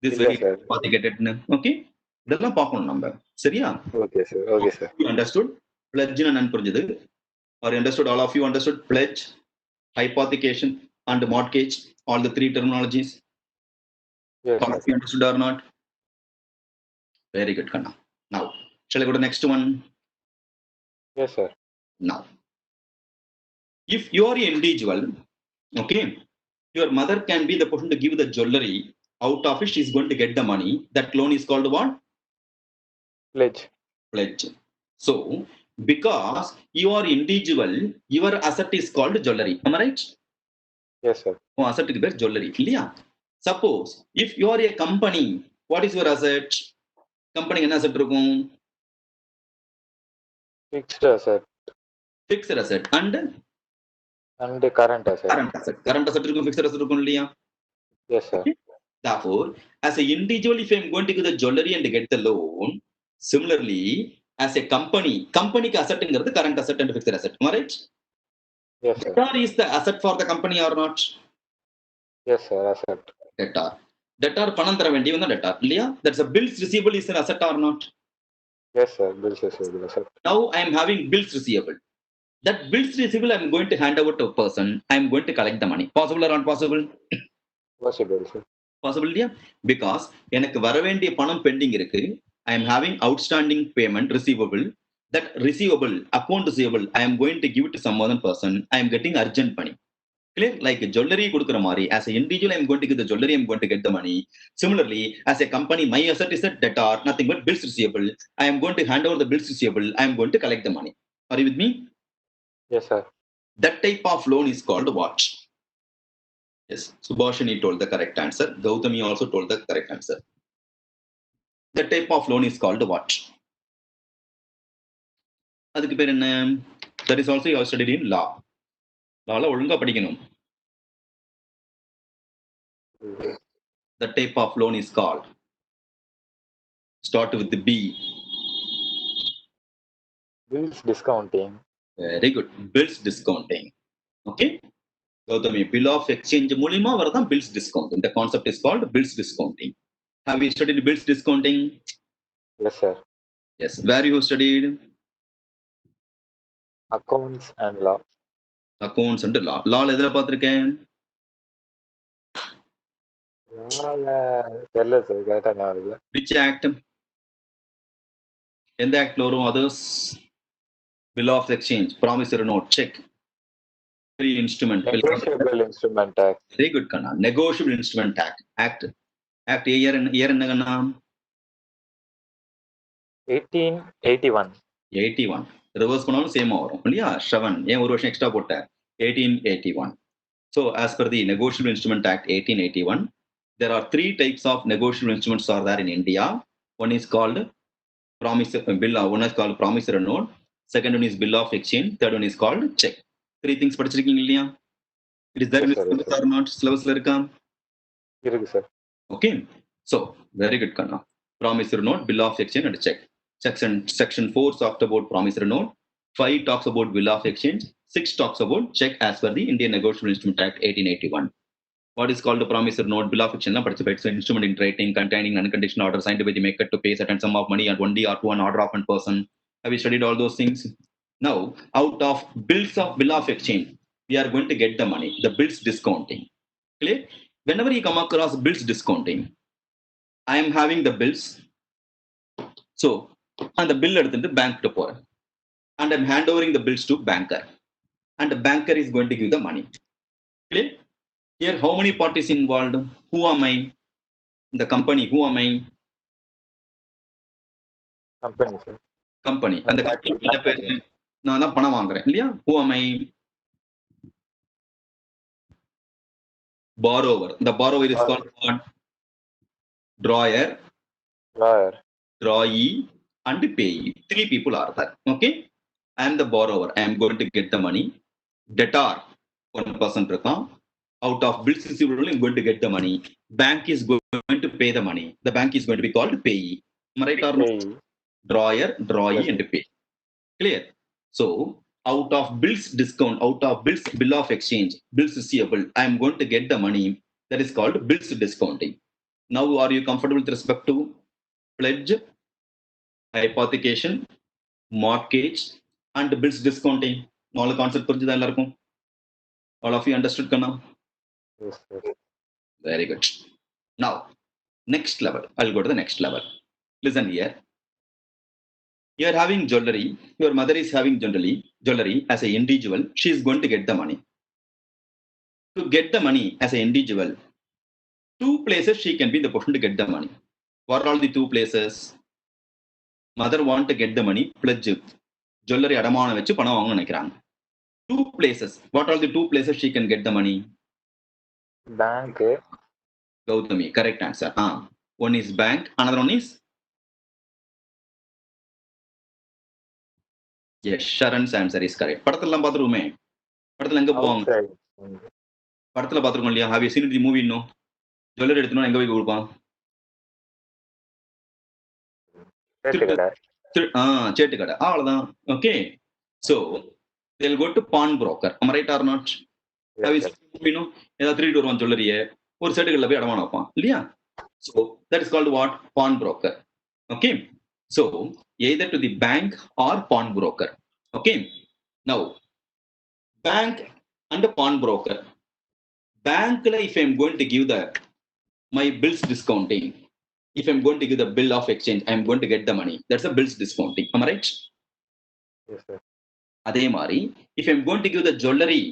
[SPEAKER 1] This
[SPEAKER 4] இல்ல
[SPEAKER 1] vehicle
[SPEAKER 4] sir.
[SPEAKER 1] hypothecated. Okay? இதெல்லாம் பார்க்கணும் நம்ம. சரியா?
[SPEAKER 4] Okay, sir. Okay, sir.
[SPEAKER 1] You understood? Pledge நான் புரிஞ்சது. Or understood, all of you understood pledge, hypothecation and mortgage, all the three terminologies.
[SPEAKER 4] Yes,
[SPEAKER 1] All
[SPEAKER 4] sir.
[SPEAKER 1] of you understood or not? Very good, Kanna. Now, shall I go to the next one?
[SPEAKER 4] Yes, sir.
[SPEAKER 1] Now, if you are an individual, okay, your mother can be the person to give the jewelry. Out of it, she is going to get the money. That loan is called what?
[SPEAKER 4] Pledge.
[SPEAKER 1] Pledge. So, because you are individual, your asset is called jewelry. Am I right?
[SPEAKER 4] Yes, sir.
[SPEAKER 1] Oh, asset is best jewelry. இல்லையா? Suppose if you are a company, what is your asset? Company என்ன asset இருக்கும்?
[SPEAKER 4] Fixed asset
[SPEAKER 1] Fixed asset and
[SPEAKER 4] and current asset.
[SPEAKER 1] current asset. Current asset இருக்கும், fixed asset இருக்கும் இல்லையா?
[SPEAKER 4] Yes, sir.
[SPEAKER 1] Therefore, as an individual, if I am going to give the jewelry and get the loan, similarly, as a company asset is the current asset and fixed asset. Am I right?
[SPEAKER 4] Yes, sir.
[SPEAKER 1] Debtor is the asset for the company or not?
[SPEAKER 4] Yes, sir. Asset.
[SPEAKER 1] Debtor. Debtor பணம் தர வேண்டியவன் தான் debtor இல்லையா? That's a bills receivable is an asset or not?
[SPEAKER 4] Yes, sir. Bills receivable asset.
[SPEAKER 1] Now I am having bills receivable. That bills receivable I am going to hand over to a person. I am going to collect the money. Possible or not possible?
[SPEAKER 4] Possible, sir.
[SPEAKER 1] Possible இல்லையா? Because எனக்கு வர வேண்டிய பணம் bending இருக்கு. I am having outstanding payment receivable. That receivable, account receivable, I am going to give it to some other person. I am getting urgent money. Clear? Like jewelry கொடுக்கிற மாதிரி, as an individual, I am going to give the jewelry, I am going to get the money. Similarly, as a company, my asset is a debtor, nothing but bills receivable. I am going to hand over the bills receivable. I am going to collect the money. Are you with me?
[SPEAKER 4] Yes, sir.
[SPEAKER 1] That type of loan is called what? Yes, Subhashini told the correct answer. Gautami also told the correct answer. That type of loan is called what? அதுக்கு பேர் என்ன? That is also you have studied in law. Lawல ஒழுங்கா படிக்கணும். The type of loan is called. Start with the B.
[SPEAKER 4] Bills discounting.
[SPEAKER 1] Very good. Bills discounting. Okay. Gautami, bill of exchange மூலியமா வரதான் bills discounting. The concept is called bills discounting. Have you studied bills discounting?
[SPEAKER 4] Yes, sir.
[SPEAKER 1] Yes. Where you studied?
[SPEAKER 4] Accounts and law.
[SPEAKER 1] Accounts and law. Lawல எதுல பார்த்திருக்கேன்?
[SPEAKER 4] தெரியல sir, கரெக்டா ஞாபகம் இல்ல.
[SPEAKER 1] Which act? எந்த ஆக்ட்ல வரும்? Others? Bill of exchange, promissory note, check. Free instrument.
[SPEAKER 4] Negotiable Instrument Act.
[SPEAKER 1] Very good, Kanna. Negotiable Instrument Act. Act year என்ன Kanna?
[SPEAKER 4] 1881.
[SPEAKER 1] 81. Reverse பண்ணாலும் சேமா வரும் இல்லையா? 7. ஏன் ஒரு வருஷம் எக்ஸ்ட்ரா போட்ட? 1881. So, as per the Negotiable Instrument Act 1881, there are 3 types of negotiable instruments are there in India. One is called one is called promissory note. Second one is bill of exchange. Third one is called check. 3 things படிச்சிருக்கீங்க இல்லையா? It is there in
[SPEAKER 4] Yes, sir.
[SPEAKER 1] syllabus or not? Syllabusல இருக்கா?
[SPEAKER 4] இருக்கு sir.
[SPEAKER 1] Okay. So, very good, Kanna. Promissory note, bill of exchange and check. Section 4 talks about promissory note. 5 talks about bill of exchange. 6 talks about check as per the Indian Negotiable Instrument Act 1881. What is called a promissory note? Bill of exchange participates in instrument in writing containing unconditional order signed by the maker to pay certain sum of money at 1 day or to an order of one person. Have you studied all those things? Now, out of bill of exchange, we are going to get the money, the bills discounting. Clear? Whenever you come across bills discounting, I am having the bills. So, and the bill எடுத்துட்டு bank to போறேன். And I'm handovering the bills to banker. And the banker is going to give the money. Clear? Here, how many parties involved? Who am I? The company. Who am I?
[SPEAKER 4] Company, sir.
[SPEAKER 1] Company. And the company, நான் தான் பணம் வாங்குறேன் இல்லையா? Who am I? Borrower. The borrower is called what? Drawer,
[SPEAKER 4] Lawyer.
[SPEAKER 1] drawee, and payee. 3 people are there. Okay? I am the borrower. I am going to get the money. Debtor, 1% இருக்கான். Out of bills receivable, I'm going to get the money. Bank is going to pay the money. The bank is going to be called payee. Am I right or not?
[SPEAKER 4] Payee.
[SPEAKER 1] Drawer, drawee,
[SPEAKER 4] Yes,
[SPEAKER 1] and pay. Clear? So out of bills discount, out of bills bill of exchange, bills receivable, I am going to get the money. That is called bills discounting. Now, are you comfortable with respect to pledge, hypothecation, mortgage, and bills discounting? All concept புரிஞ்சுதா எல்லாருக்கும்? All of you understood kanna?
[SPEAKER 4] yes, sir.
[SPEAKER 1] Very good. Now, next level. I'll go to the next level. Listen here. You are having jewelry. Your mother is having jewelry as an individual. She is going to get the money. To get the money as an individual, two places she can be in the position to get the money. What are all the two places? Mother want to get the money, pledge, jewelry அடமானம் வச்சு பணம் வாங்க நினைக்கிறாங்க. Two places. What are the two places she can get the money?
[SPEAKER 4] Bank.
[SPEAKER 1] Gautami, correct answer. One is bank, another one is? Yes, Sharon's answer is correct. படத்தெல்லாம் பார்த்துருவோமே. படத்துல எங்க போவாங்க?
[SPEAKER 4] Outside.
[SPEAKER 1] படத்துல பார்த்துருக்கோம் இல்லையா? Have you seen the movie இன்னும்? Jewellery எடுத்துனா எங்க போய் கொடுப்பான்? சேட்டு கடை. அவ்வளவுதான். Okay. So they'll go to pawn broker. Am I right or not? Have you seen the movie இன்னும்? ஏதாவது திருடிட்டு வருவான் ஜுவல்லரிய. ஒரு சேட்டுகள்ல போய் அடமானம் வைப்பான் இல்லையா? So that is called what? Pawn broker. Okay. So either to the bank or pawn broker. Okay. Now bank and pawn broker. Bank, if I'm going to give my bills discounting, if I'm going to give the bill of exchange, I'm going to get the money. That's a bills discounting. Am I right?
[SPEAKER 4] Yes, sir.
[SPEAKER 1] Adhe mari, if I'm going to give the jewelry,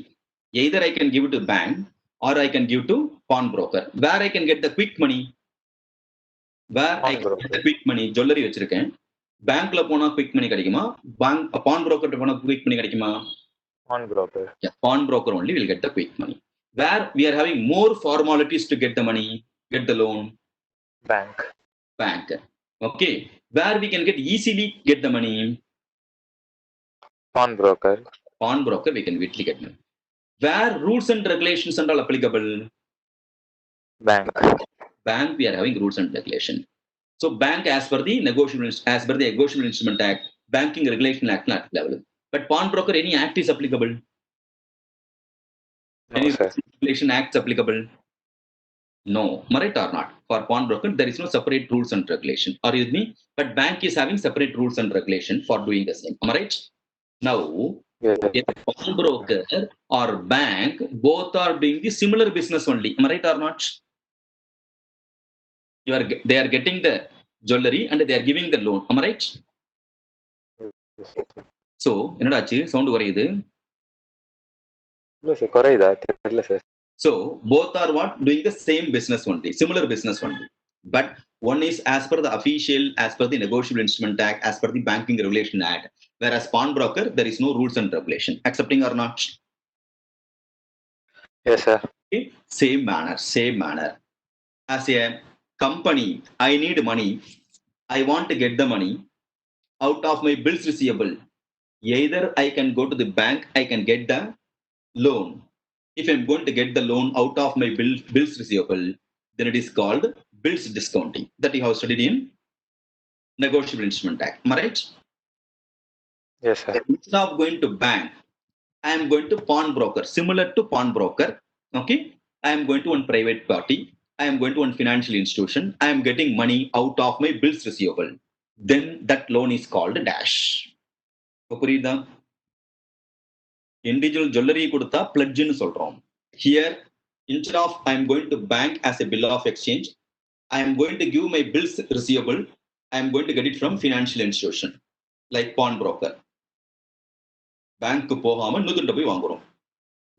[SPEAKER 1] either I can give it to bank or I can give to pawn broker. Where I can get the quick money? Where I can get the quick money? Jewelry வச்சிருக்கேன். Bankல போனா quick money கிடைக்குமா? Pawn broker போனா quick money கிடைக்குமா?
[SPEAKER 4] Pawn broker.
[SPEAKER 1] Yeah, pawn broker only will get the quick money. Where we are having more formalities to get the money, get the loan?
[SPEAKER 4] Bank.
[SPEAKER 1] Okay. Where we can easily get the money?
[SPEAKER 4] Pawn broker.
[SPEAKER 1] Pawn broker we can easily get money. Where rules and regulations are all applicable?
[SPEAKER 4] Bank.
[SPEAKER 1] Bank we are having rules and regulation. So bank as per the Negotiable Instrument Act, Banking Regulation Act not level. But pawn broker, any act is applicable?
[SPEAKER 4] No,
[SPEAKER 1] any
[SPEAKER 4] sir.
[SPEAKER 1] regulation acts applicable? No. Right or not? For pawn broker, there is no separate rules and regulation. Are you with me? But bank is having separate rules and regulation for doing the same. Am I right? Now,
[SPEAKER 4] Yes, sir.
[SPEAKER 1] if pawn broker or bank, both are doing the similar business only. Am I right or not? They are getting the jewelry and they are giving the loan. Am I right?
[SPEAKER 4] Yes, sir.
[SPEAKER 1] So, என்னடாச்சு sound குறையுது?
[SPEAKER 4] இல்ல sir குறையுதா தெரியல sir.
[SPEAKER 1] So both are what? Doing the same business only, similar business only. But one is as per the official, as per the Negotiable Instrument Act, as per the Banking Regulation Act. Whereas pawn broker, there is no rules and regulation. Accepting or not?
[SPEAKER 4] Yes, sir.
[SPEAKER 1] Okay. Same manner. As a company, I need money. I want to get the money out of my bills receivable. Either I can go to the bank, I can get the loan. If I'm going to get the loan out of my bills receivable, then it is called bills discounting. That you have studied in Negotiable Instrument Act. Am I right?
[SPEAKER 4] Yes, sir.
[SPEAKER 1] Instead of going to bank, I am going to pawn broker. Similar to pawn broker, okay? I am going to one private party. I am going to one financial institution. I am getting money out of my bills receivable. Then that loan is called dash. புரியுதா? Individual jewelry கொடுத்தா pledge ன்னு சொல்றோம். Here, instead of I am going to bank as a bill of exchange, I am going to give my bills receivable. I am going to get it from financial institution like pawn broker. Bank போகாம இன்னொருத்தட்ட போய் வாங்குறோம்.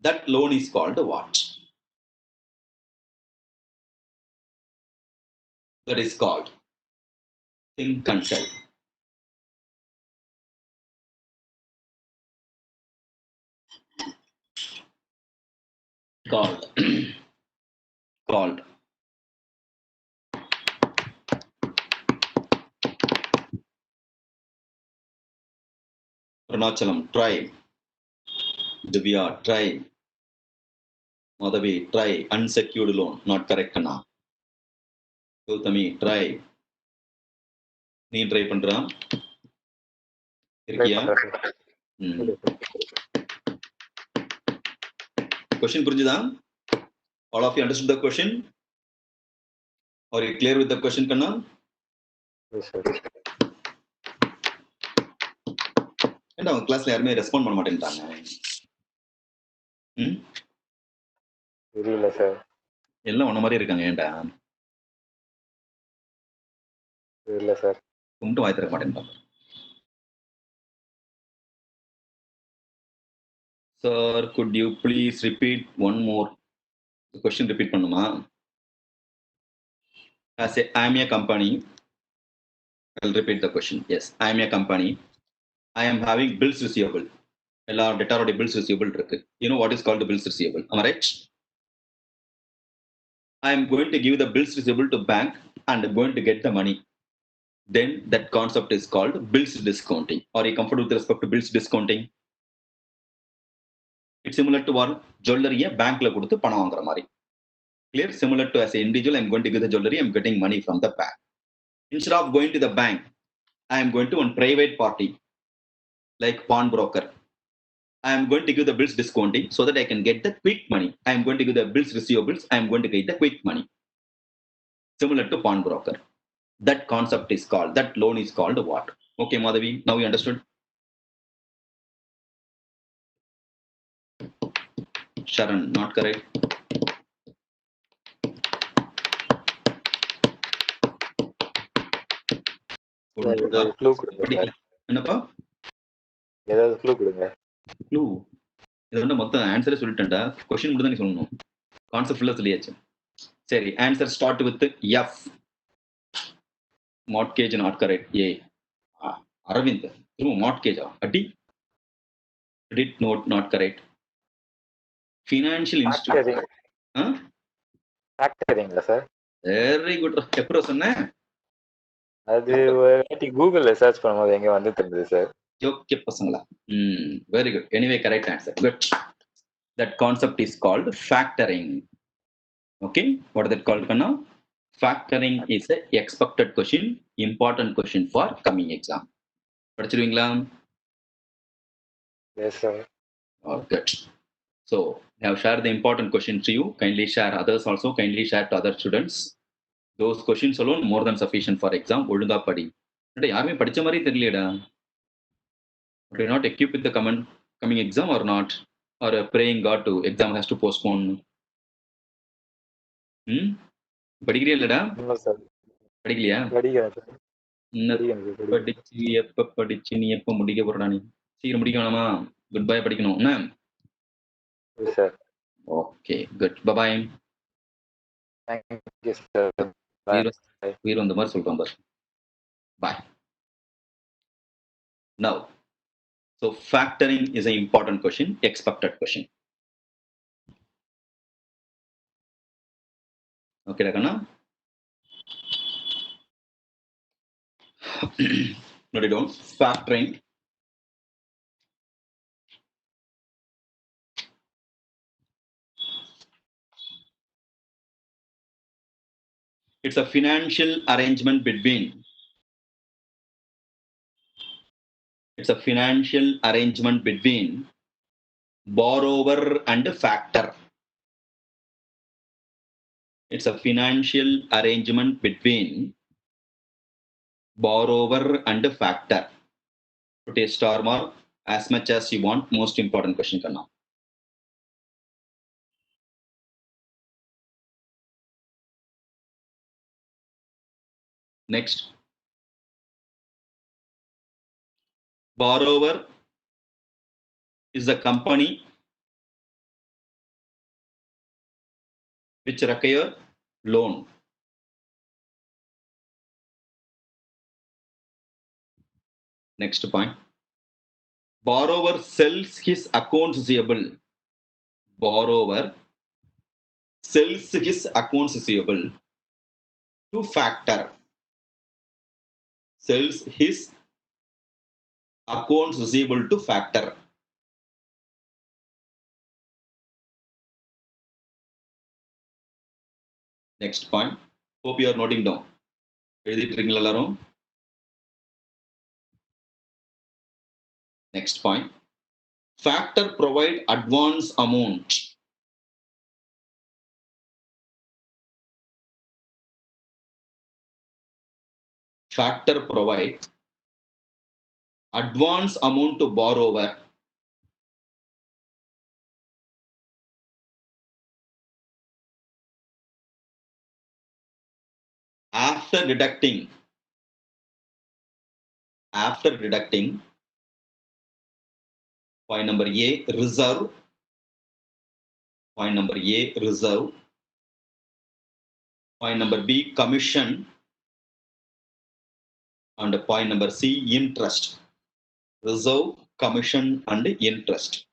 [SPEAKER 1] That loan is called what? That is called think and sell. Called Arunachalam, try. Divya, try. Madhavi, try unsecured loan. Not correct, Anna. Gautami, try. நீ try பண்றா
[SPEAKER 4] try
[SPEAKER 1] இருக்கியா?
[SPEAKER 4] பண்றேன் sir. இல்லை sir.
[SPEAKER 1] Question புரிஞ்சுதா? All of you understood the question? Are you clear with the question, Kanna?
[SPEAKER 4] Yes, sir.
[SPEAKER 1] ஏன்டா அவங்க கிளாஸ்ல யாருமே ரெஸ்பாண்ட் பண்ண மாட்டேன்றாங்க?
[SPEAKER 4] தெரியல சார்.
[SPEAKER 1] எல்லாம் உன்ன மாதிரி இருக்காங்க ஏன்டா?
[SPEAKER 4] தெரியல சார்.
[SPEAKER 1] கும்பிட்டு வாய் திறக்க மாட்டேன்றாங்க. Sir, could you please repeat one more? The question repeat பண்ணுமா? As I am a company. I'll repeat the question. Yes, I am a company. I am having bills receivable. எல்லா டெட்டாரோட bills receivable இருக்கு. You know what is called the bills receivable? Am I right? I am going to give the bills receivable to bank and going to get the money. Then that concept is called bills discounting. Are you comfortable with respect to bills discounting? It's similar to what? Jewelry bankல கொடுத்து பணம் வாங்குற மாதிரி. Clear? Similar to as an individual, I'm going to give the jewelry, I'm getting money from the bank. Instead of going to the bank, I am going to one private party, like pawnbroker. I am going to give the bills discounting so that I can get the quick money. I am going to give the bills receivables, I am going to get the quick money. Similar to pawnbroker. That concept is called, that loan is called what? Okay, Madhavi, now you understood? Sharon, not correct.
[SPEAKER 4] ஏதாவது clue கொடுங்க sir.
[SPEAKER 1] என்னப்பா?
[SPEAKER 4] ஏதாவது clue கொடுங்க.
[SPEAKER 1] Clue இது வந்து மொத்தம் ஆன்சரே சொல்லிட்டேன்டா. Question மட்டும் தான் நீ சொல்லணும். கான்செப்ட் ஃபுல்லா சொல்லியாச்சு. சரி, answer start with F. Mortgage not correct. ஏ அரவிந்த் மார்ட்கேஜா அடி. Credit note not correct. Financial institute.
[SPEAKER 4] ஃபேக்டரிங்களா சார்?
[SPEAKER 1] Very good. எப்போ சொன்னேன்?
[SPEAKER 4] அது ஒரு வாட்டி கூகுள்ல சர்ச் பண்ணும்போது எங்க வந்து தெரிஞ்சது சார்.
[SPEAKER 1] ஓகே பசங்களா. Very good. Anyway correct answer. Good. That concept is called factoring. Okay, what is that called, Kanna? Factoring is a expected question, important question for coming exam. படிச்சிருவீங்களா?
[SPEAKER 4] Yes sir.
[SPEAKER 1] Oh, good. So I have shared the important questions to you. Kindly share others also. Kindly share to other students. Those questions alone more than sufficient for exam. ஒழுங்கா படி. யாருமே படிச்ச மாதிரி தெரியலடா. Do not equip with the coming exam or not? Or praying God to exam has to postpone? படிக்கிறியா இல்லடா?
[SPEAKER 4] இல்ல sir.
[SPEAKER 1] படிக்கலையா?
[SPEAKER 4] படிக்கிறேன் sir.
[SPEAKER 1] படிச்சு எப்ப படிச்சு நீ எப்ப முடிக்க போறடா? நீ சீக்கிரம் முடிக்க வேணாமா? குட் பை படிக்கணும் என்ன?
[SPEAKER 4] Sir.
[SPEAKER 1] Okay good. Bye.
[SPEAKER 4] Thank you sir.
[SPEAKER 1] வீர வந்த மாதிரி சொல்றோம் பாரு. Bye. Now, so factoring is an important question, expected question. Okay, Rakana? Note it down. Factoring. It's a financial arrangement between. It's a financial arrangement between borrower and factor. It's a financial arrangement between borrower and factor. Put a star mark as much as you want. Most important question Kanna. Next. Borrower is a company which require loan. Next point. Borrower sells his accounts receivable. Borrower sells his accounts receivable to factor. Sells his accounts receivable to factor. Next point. Hope you are noting down. Next point. Factor provide advance amount. Factor provide advance amount to borrower after deducting point number A, reserve. Point number A, reserve. Point number B, commission. And point number C, interest. Reserve, commission, and interest.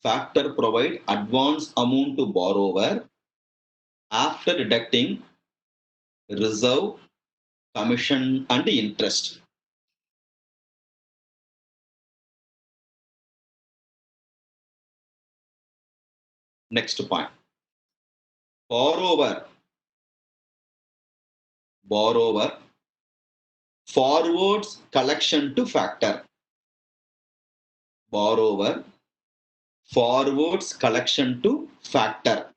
[SPEAKER 1] Factor provide advance amount to borrower after deducting reserve, commission, and interest. Next point. Borrower forwards collection to factor. Borrower forwards collection to factor.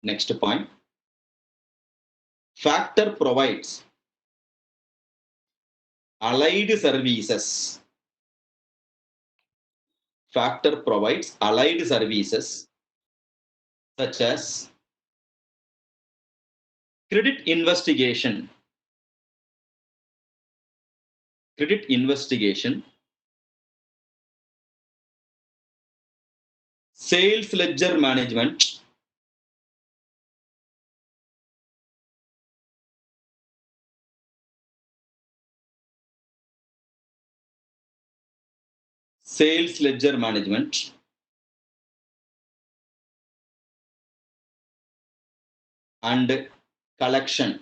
[SPEAKER 1] Next point. Factor provides allied services. Factor provides allied services such as credit investigation, sales ledger management, and collection.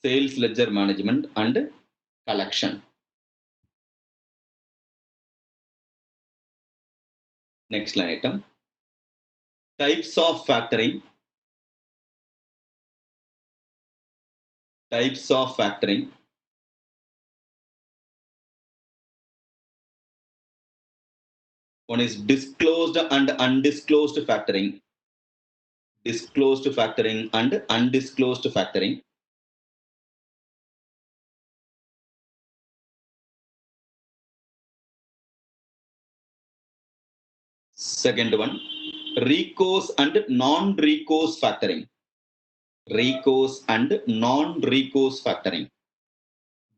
[SPEAKER 1] Sales ledger management and collection. Next line item. Types of factoring. Types of factoring. One is disclosed and undisclosed factoring. Disclosed factoring and undisclosed factoring. Second one, recourse and non-recourse factoring. Recourse and non-recourse factoring.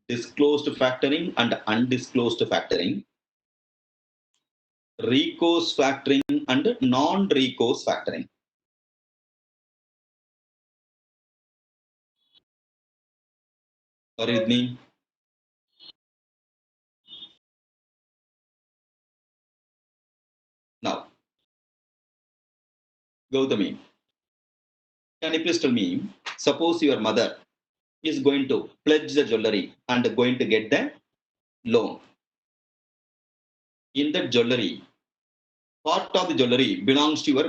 [SPEAKER 1] Disclosed factoring and undisclosed factoring. Recourse factoring and non-recourse factoring. Are you with me? Now, Gautami, can you please tell me, suppose your mother is going to pledge the jewelry and going to get the loan. In that jewelry, part of the jewelry belongs to your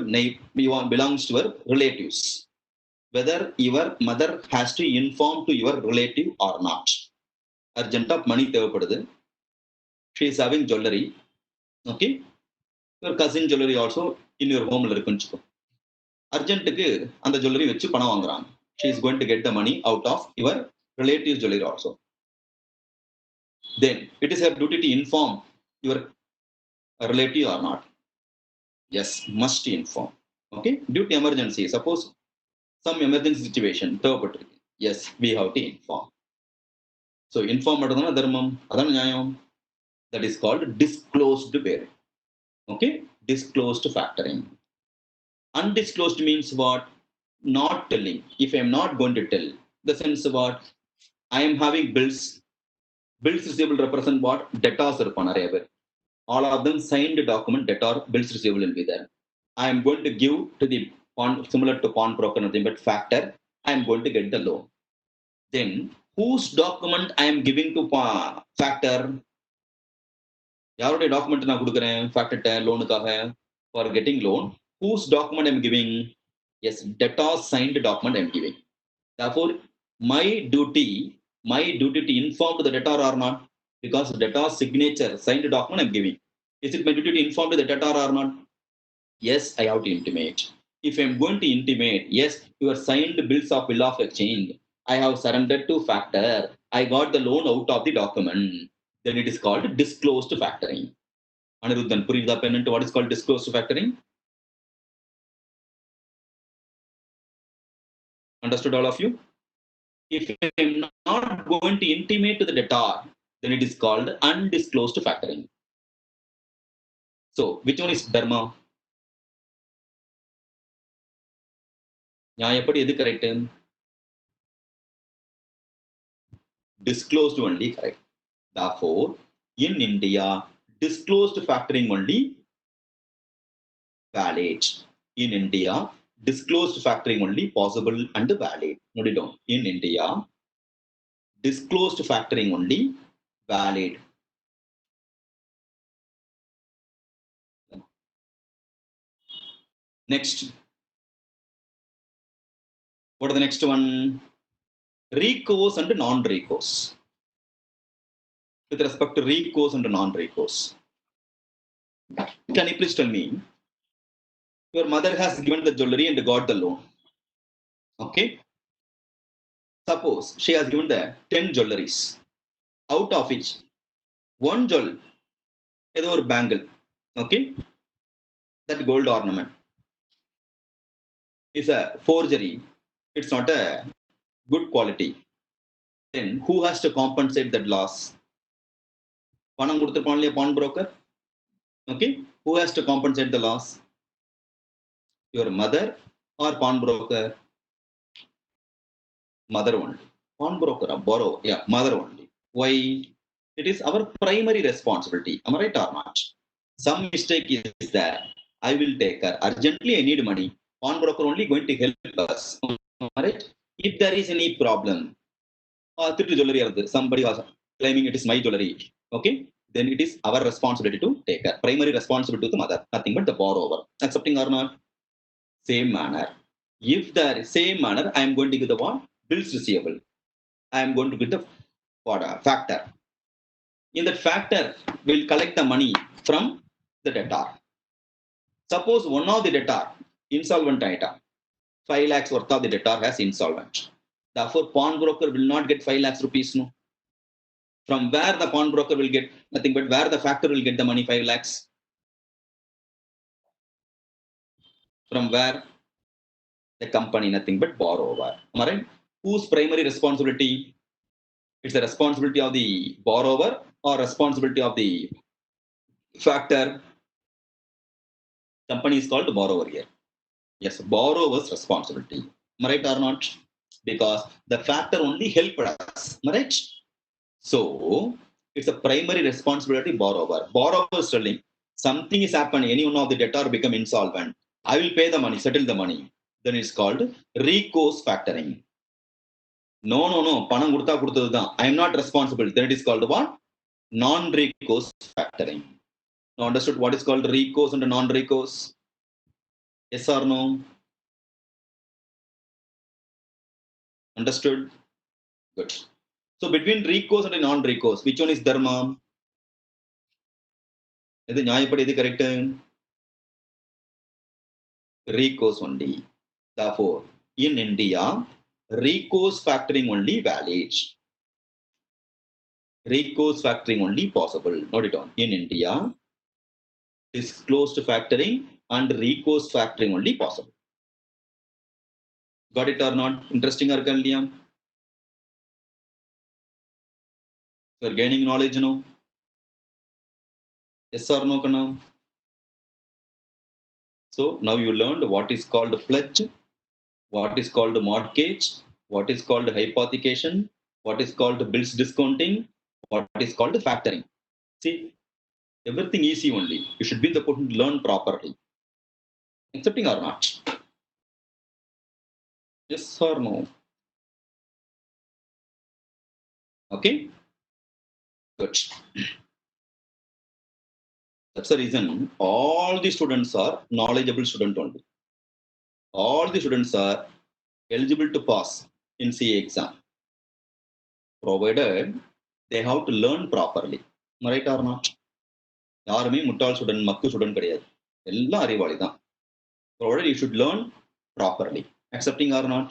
[SPEAKER 1] belongs to your relatives. Whether your mother has to inform to your relative or not. Urgent of money தேவைப்படுது. She is having jewelry. Okay. Your cousin jewelry also in your home இருக்குன்னு வச்சுக்கோ. அர்ஜென்ட்டுக்கு அந்த jewellery வச்சு பணம் வாங்குறாங்க. She is going to get the money out of your relative's jewelry also. Then it is her duty to inform your relative or not. Yes, must inform. Okay. Due to emergency, suppose some emergency situation, yes, we have to inform. So inform dharmam, that is called disclosed bearing. Okay, disclosed factoring. Undisclosed means what? Not telling. If I am not going to tell, the sense what? I am having bills. Bills receivable represent what? Debtors. All of them signed document, debtor, bills receivable will be there. I am going to give to the similar to pawnbroker, nothing but factor, I am going to get the loan. Then whose document I am giving to factor? யாருடைய document நான் கொடுக்குறேன் ஃபேக்டர்ட்ட லோனுக்காக for getting loan? whose document I am giving? Yes, debtor signed document I am giving. Therefore, my duty to inform to the debtor or not? Because debtor signature signed document I am giving. Is it my duty to inform to the debtor or not? Yes, I have to intimate. If I am going to intimate, yes, your signed bills of bill of exchange, I have surrendered to factor, I got the loan out of the document, then it is called disclosed factoring. Aniruddhan, puriyudha pennant, what is called disclosed factoring? Understood, all of you? If I am not going to intimate to the debtor, then it is called undisclosed factoring. So, which one is dharma? நியாயப்படி எது correct? Disclosed only correct. Therefore, in India, disclosed factoring only valid. In India, disclosed factoring only possible and valid. Note it down. In India, disclosed factoring only valid. Next. What is the next one? Recourse and non-recourse. With respect to recourse and non-recourse, can you please tell me? Your mother has given the jewelry and got the loan. Okay. Suppose she has given the 10 jewelries, out of which one jewel is a bangle. Okay. That gold ornament is a forgery. It's not a good quality. Then who has to compensate that loss? Panam கொடுத்திருப்பான் இல்லையா pawn broker? Okay. Who has to compensate the loss? Your mother or pawn broker? Mother only. Pawn broker, borrow, yeah, mother only. Why? It is our primary responsibility. Am I right or not? Some mistake is there. I will take her. Urgently, I need money. Pawn broker only going to help us. Am I right? If there is any problem, jewelry, somebody was claiming it is my jewelry. Okay, then it is our responsibility to take her. Primary responsibility to the mother, nothing but the borrower. Accepting or not? Same manner. If the same manner, I am going to give the what? Bills receivable. I am going to get the factor. In that factor, will collect the money from the debtor. Suppose one of the debtor, insolvent item, 5 lakhs worth of the debtor has insolvent. Therefore, pawn broker will not get 5 lakhs rupees. No. From where the pawn broker will get nothing but where the factor will get the money 5 lakhs? From where? The company, nothing but borrower. Am I right? Whose primary responsibility? It's the responsibility of the borrower or responsibility of the factor? Company is called borrower here. Yes, borrower's responsibility. Am I right or not? Because the factor only helped us. Am I right? So, it's a primary responsibility borrower. Borrower is telling something is happening, any one of the debtor become insolvent. I will pay the money, settle the money. Then it's called recourse factoring. No. Panam kudutha kuduthadan. I am not responsible. Then it is called what? Non-recourse factoring. Now understood what is called recourse and non-recourse? Yes or no? Understood? Good. So between recourse and non-recourse, which one is dharma? Is it correct? Recourse only. Therefore, in India, recourse factoring only valid. Recourse factoring only possible. Note it down. In India, disclosed factoring and recourse factoring only possible. Got it or not? Interesting or Liam? You are gaining knowledge now? Yes or no? Kana? So now you learned what is called pledge, what is called mortgage, what is called hypothecation, what is called bills discounting, what is called factoring. See, everything easy only. You should be in the position to learn properly. Accepting or not? Yes or no? Okay, good. That's the reason all the students are knowledgeable student only. All the students are eligible to pass in CA exam, provided they have to learn properly. Right or not? யாருமே முட்டாள் student மக்கு student கிடையாது, எல்லாம் அறிவாளி தான். provided you should learn properly. Accepting or not?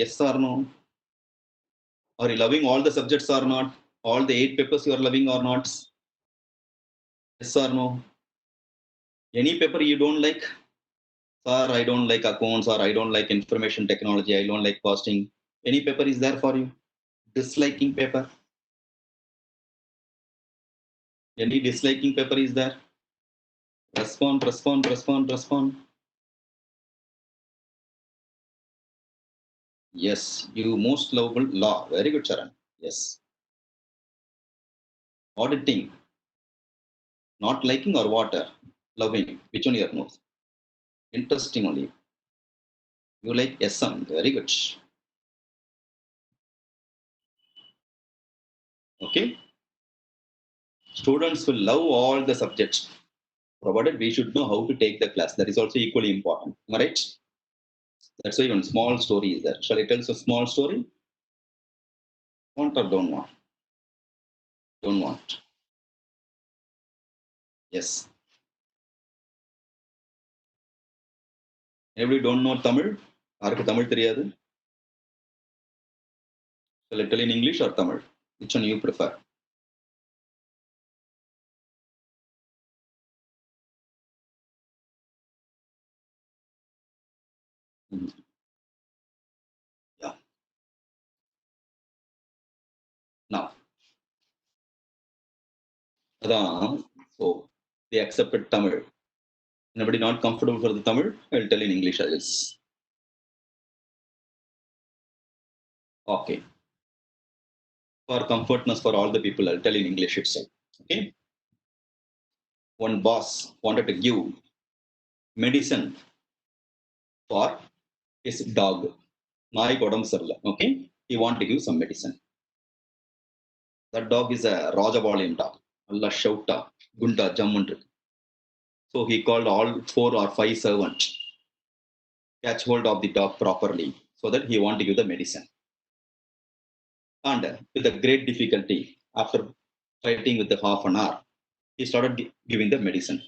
[SPEAKER 1] Yes or no? Are you loving all the subjects or not? All the 8 papers you are loving or not? Yes or no? Any paper you don't like? Sir, I don't like accounts, or I don't like information technology, I don't like costing. Any paper is there for you? Disliking paper? Any disliking paper is there? Respond, respond, respond, respond. Yes, you most lovable law. Very good, Charan. Yes. Auditing. Not liking or water? Loving. Which one you have most? Interesting only. You like SM. Very good. Okay. Students will love all the subjects, provided we should know how to take the class. That is also equally important. Am I right? That's why one small story is there. Shall I tell us a small story? Want or don't want? Don't want. Yes. Everybody don't know Tamil? யாருக்கு தமிழ் தெரியாது? Shall I tell in English or Tamil? Which one you prefer? Yeah. Now, so they accepted Tamil. Anybody not comfortable for the Tamil? I'll tell in English as is. Okay. For comfortness for all the people, I'll tell in English itself. Okay. One boss wanted to give medicine for his dog. நாய்க்கு உடம்பு சரியில்லை. Okay. He wanted to give some medicine. That dog is a Rajabalian dog. Allah shouta, gunda, jammun. So he called all 4 or 5 servants, catch hold of the dog properly, so that he wanted to give the medicine. And with a great difficulty, after fighting with the half an hour, he started giving the medicine.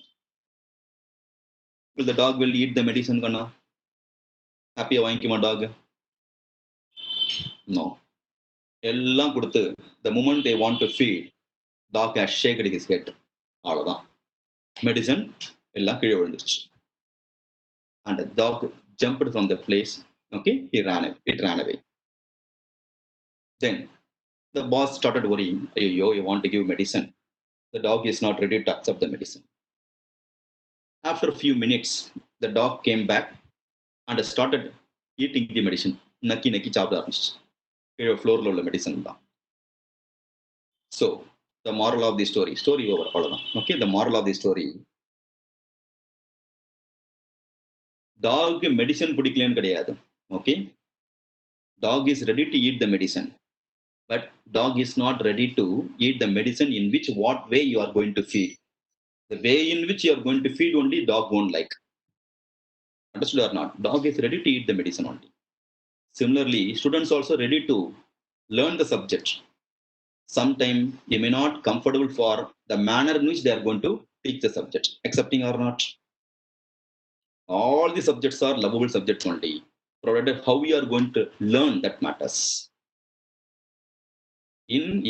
[SPEAKER 1] Will the dog will eat the medicine? Gonna happy வாங்கிக்குமா dog? No. எல்லாம் கொடுத்து, the moment they want to feed, dog has shaken his head. அவ்வளவுதான். Medicine எல்லாம் கீழே விழுந்துருச்சு. And the dog jumped from the place. Okay, it ran away. Then the boss started worrying. You want to give medicine. The dog is not ready to accept the medicine. After a few minutes, the dog came back and started eating the medicine. Naki naki சாப்பிட ஆரம்பிச்சு. கீழே ஃப்ளோரில் உள்ள medicine தான். So, the moral of the story over. அவ்வளவுதான். Okay, the moral of the story. Dog medicine பிடிக்கலன்னு கிடையாது. Okay. Dog is ready to eat the medicine. But dog is not ready to eat the medicine in what way you are going to feed. The way in which you are going to feed only dog won't like. Understood or not? Dog is ready to eat the medicine only. Similarly, students also ready to learn the subject. Sometimes they may not comfortable for the manner in which they are going to teach the subject. Accepting or not? All the subjects are lovable subjects only, provided how we are going to learn that matters.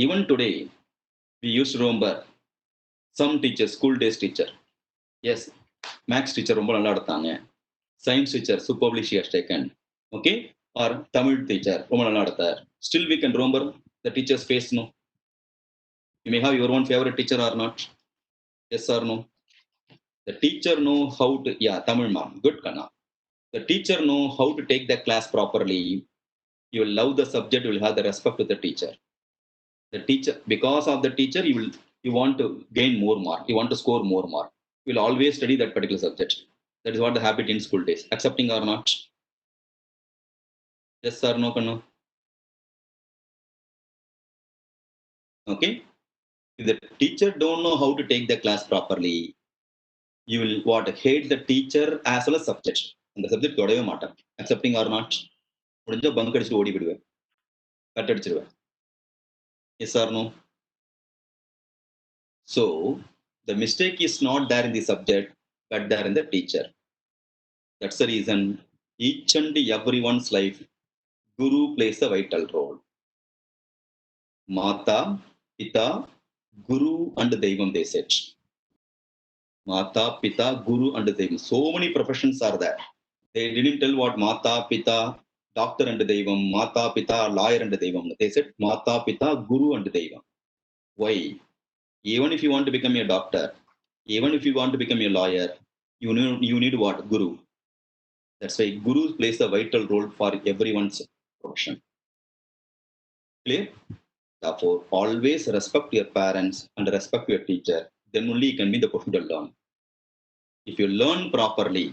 [SPEAKER 1] Even today, we used to remember some teachers, school days teacher. Yes, maths teacher ரொம்ப நல்லா எடுத்தாங்க. Science teacher superbly she has taken. Okay, or Tamil teacher ரொம்ப நல்லா எடுத்தார். Still we can remember the teacher's face. No, you may have your own favorite teacher or not. Yes or no? The teacher know how to, Tamil ma'am, good Kana. The teacher know how to take the class properly. You will love the subject, you will have the respect to the teacher. The teacher, because of the teacher, you want to gain more mark, you want to score more mark. You will always study that particular subject. That is what the habit in school days. Accepting or not? Yes or no, Kannu? Okay. If the teacher don't know how to take the class properly, you will what hate the teacher as well as subject. And the subject தொடவே மாட்டேன். Accepting or not? முடிஞ்சா bunk அடிச்சுட்டு ஓடி விடுவேன். Cut அடிச்சிடுவேன். Yes or no? So the mistake is not there in the subject, but there in the teacher. That's the reason each and everyone's life, Guru plays a vital role. Mata, Pita, Guru and Devam, they said. Mata, Pita, Guru and Devam. So many professions are there. They didn't tell what Mata, Pita, doctor and Devam, Mata, Pita, lawyer and Devam. They said Mata, Pita, Guru and Devam. Why? Even if you want to become a doctor, even if you want to become a lawyer, you need what? Guru. That's why Guru plays a vital role for everyone's profession. Clear? Therefore, always respect your parents and respect your teacher. Then only you can be the person to learn. If you learn properly,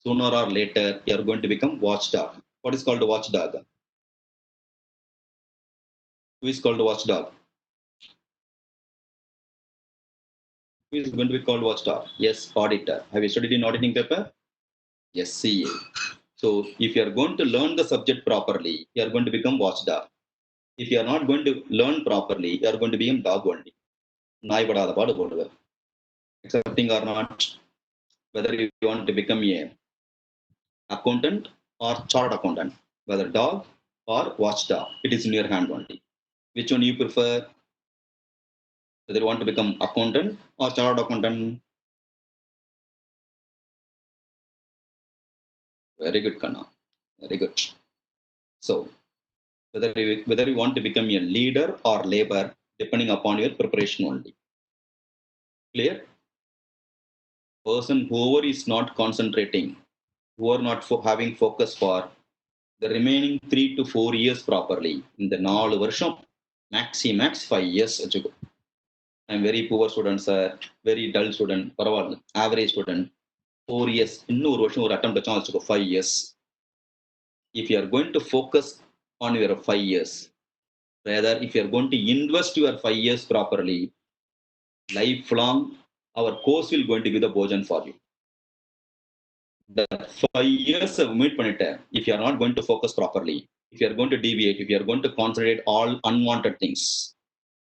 [SPEAKER 1] sooner or later, you are going to become watchdog. What is called a watchdog? Who is called a watchdog? Who is going to be called watchdog? Yes, auditor. Have you studied in auditing paper? Yes, CA. So if you are going to learn the subject properly, you are going to become watchdog. If you are not going to learn properly, you are going to become dog only. நாய்படாத பாடு போடுவேன். Accepting or not, whether you want to become a accountant or chartered accountant, whether dog or watchdog, it is in your hand only. Which one you prefer? Whether you want to become accountant or chartered accountant? Very good, Kanna. Very good. So, whether you want to become a leader or labor, depending upon your preparation only. Clear? Person whoever is not concentrating, who are not having focus for the remaining 3 to 4 years properly, in the 4 வருஷம் max 5 years வச்சுக்கோ. I'm very poor student, sir. Very dull student. பரவாயில்ல. Average student. 4 years. இன்னும் ஒரு வருஷம் ஒரு attempt வச்சோம் வச்சுக்கோ. 5 years. If you are going to focus on your 5 years, rather if you are going to invest your 5 years properly, lifelong, our course will going to give the bojan for you. The 5 years meet பண்ணிட்டேன். If you are not going to focus properly, if you are going to deviate, if you are going to concentrate all unwanted things,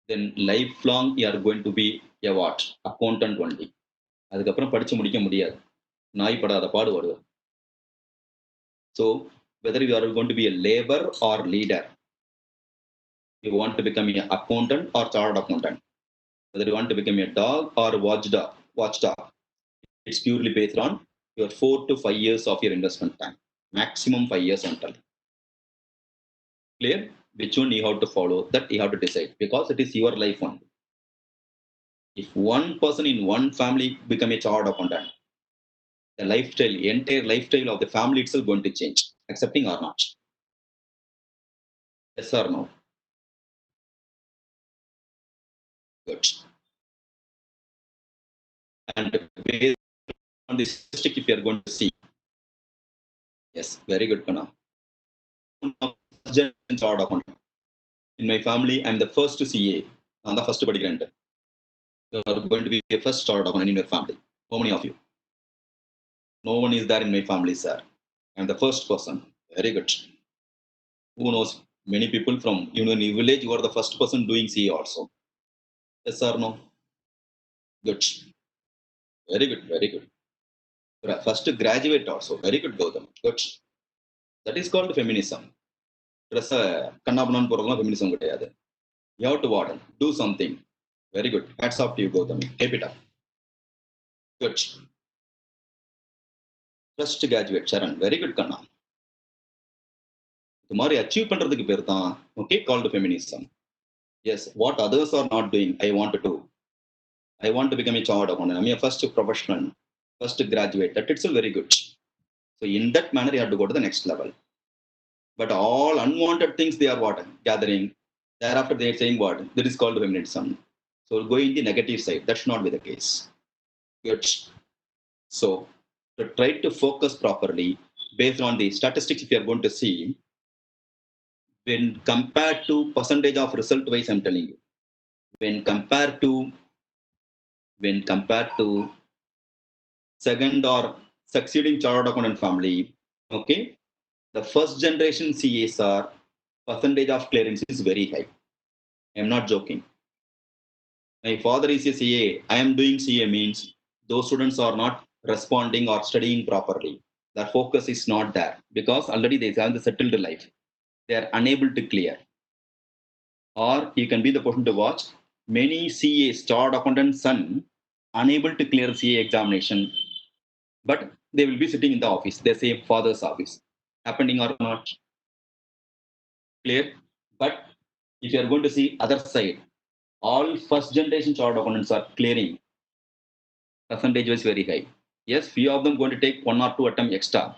[SPEAKER 1] then lifelong you are going to be a what? Accountant only. அதுக்கப்புறம் படிச்சு முடிக்க முடியாது. நாய் படாத பாடு வருது. So whether you are going to be a labor or leader, you want to become an accountant or chartered accountant, whether you want to become a dog or watchdog, it's purely based on your 4 to 5 years of your investment time. Maximum 5 years until. Clear? Which one you have to follow, that you have to decide, because it is your life only. If one person in one family become a chartered accountant, the lifestyle, entire lifestyle of the family itself going to change. Accepting or not? Yes or no? Good. And based on this statistic, if you are going to see, yes, very good, Kana. In my family, I'm the first CA. I'm the first படிக்கிறேன். You are going to be the first chartered accountant in your family. How many of you? No one is there in my family, sir. I'm the first person. Very good. Who knows? Many people from in village, you are the first person doing CA also. Yes or no? Good. Very good. Very good. First graduate also. Very good, Gautam. Good. That is called feminism. Dress kannabanan போறதுலாம் feminism கிடையாது. You have to what? Do something. Very good. Hats off to you, Gautam. Keep it up. Good. First graduate, Sharan. Very good, Kanna. இந்த மாதிரி achieve பண்றதுக்கு பேர் தான் okay called feminism. Yes, what others are not doing, I want to do. I want to become a chartered accountant. I'm a first professional, first graduate. That itself very good. So in that manner, you have to go to the next level. But all unwanted things they are what? Gathering. Thereafter they are saying what? That is called feminism. So going the negative side. That should not be the case. Good. So So try to focus properly based on the statistics. If you are going to see, when compared to percentage of result wise, I'm telling you, when compared to second or succeeding chartered accountant family, okay, the first generation CSR percentage of clearance is very high. I'm not joking. My father is a CA. I am doing CA means those students are not responding or studying properly. Their focus is not there because already they have the settled life. They are unable to clear. Or you can be the person to watch. Many CAs, chartered accountant son, unable to clear CA examination, but they will be sitting in the office, they say father's office. Happening or not? Clear? But if you are going to see other side, all first generation chartered accountants are clearing. Percentage was very high. Yes, few of them going to take 1 or 2 attempt extra,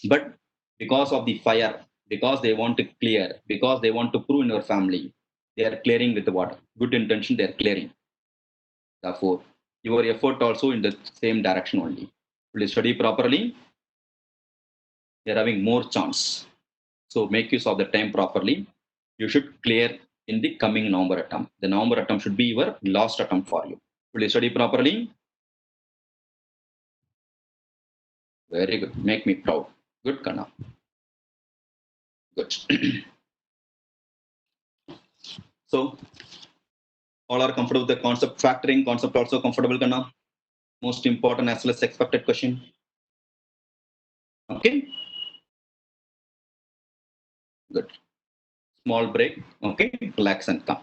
[SPEAKER 1] but because of the fire, because they want to clear, because they want to prove in your family, they are clearing with what? Good intention, they are clearing. Therefore, your effort also in the same direction only. Will you study properly? They are having more chance. So make use of the time properly. You should clear in the coming November attempt. The November attempt should be your last attempt for you. Will you study properly? Very good. Make me proud. Good, Kana. Good. So, all are comfortable with the concept factoring. Concept also comfortable, Kana. Most important as well as expected question. Okay. Good. Small break. Okay. Relax and come.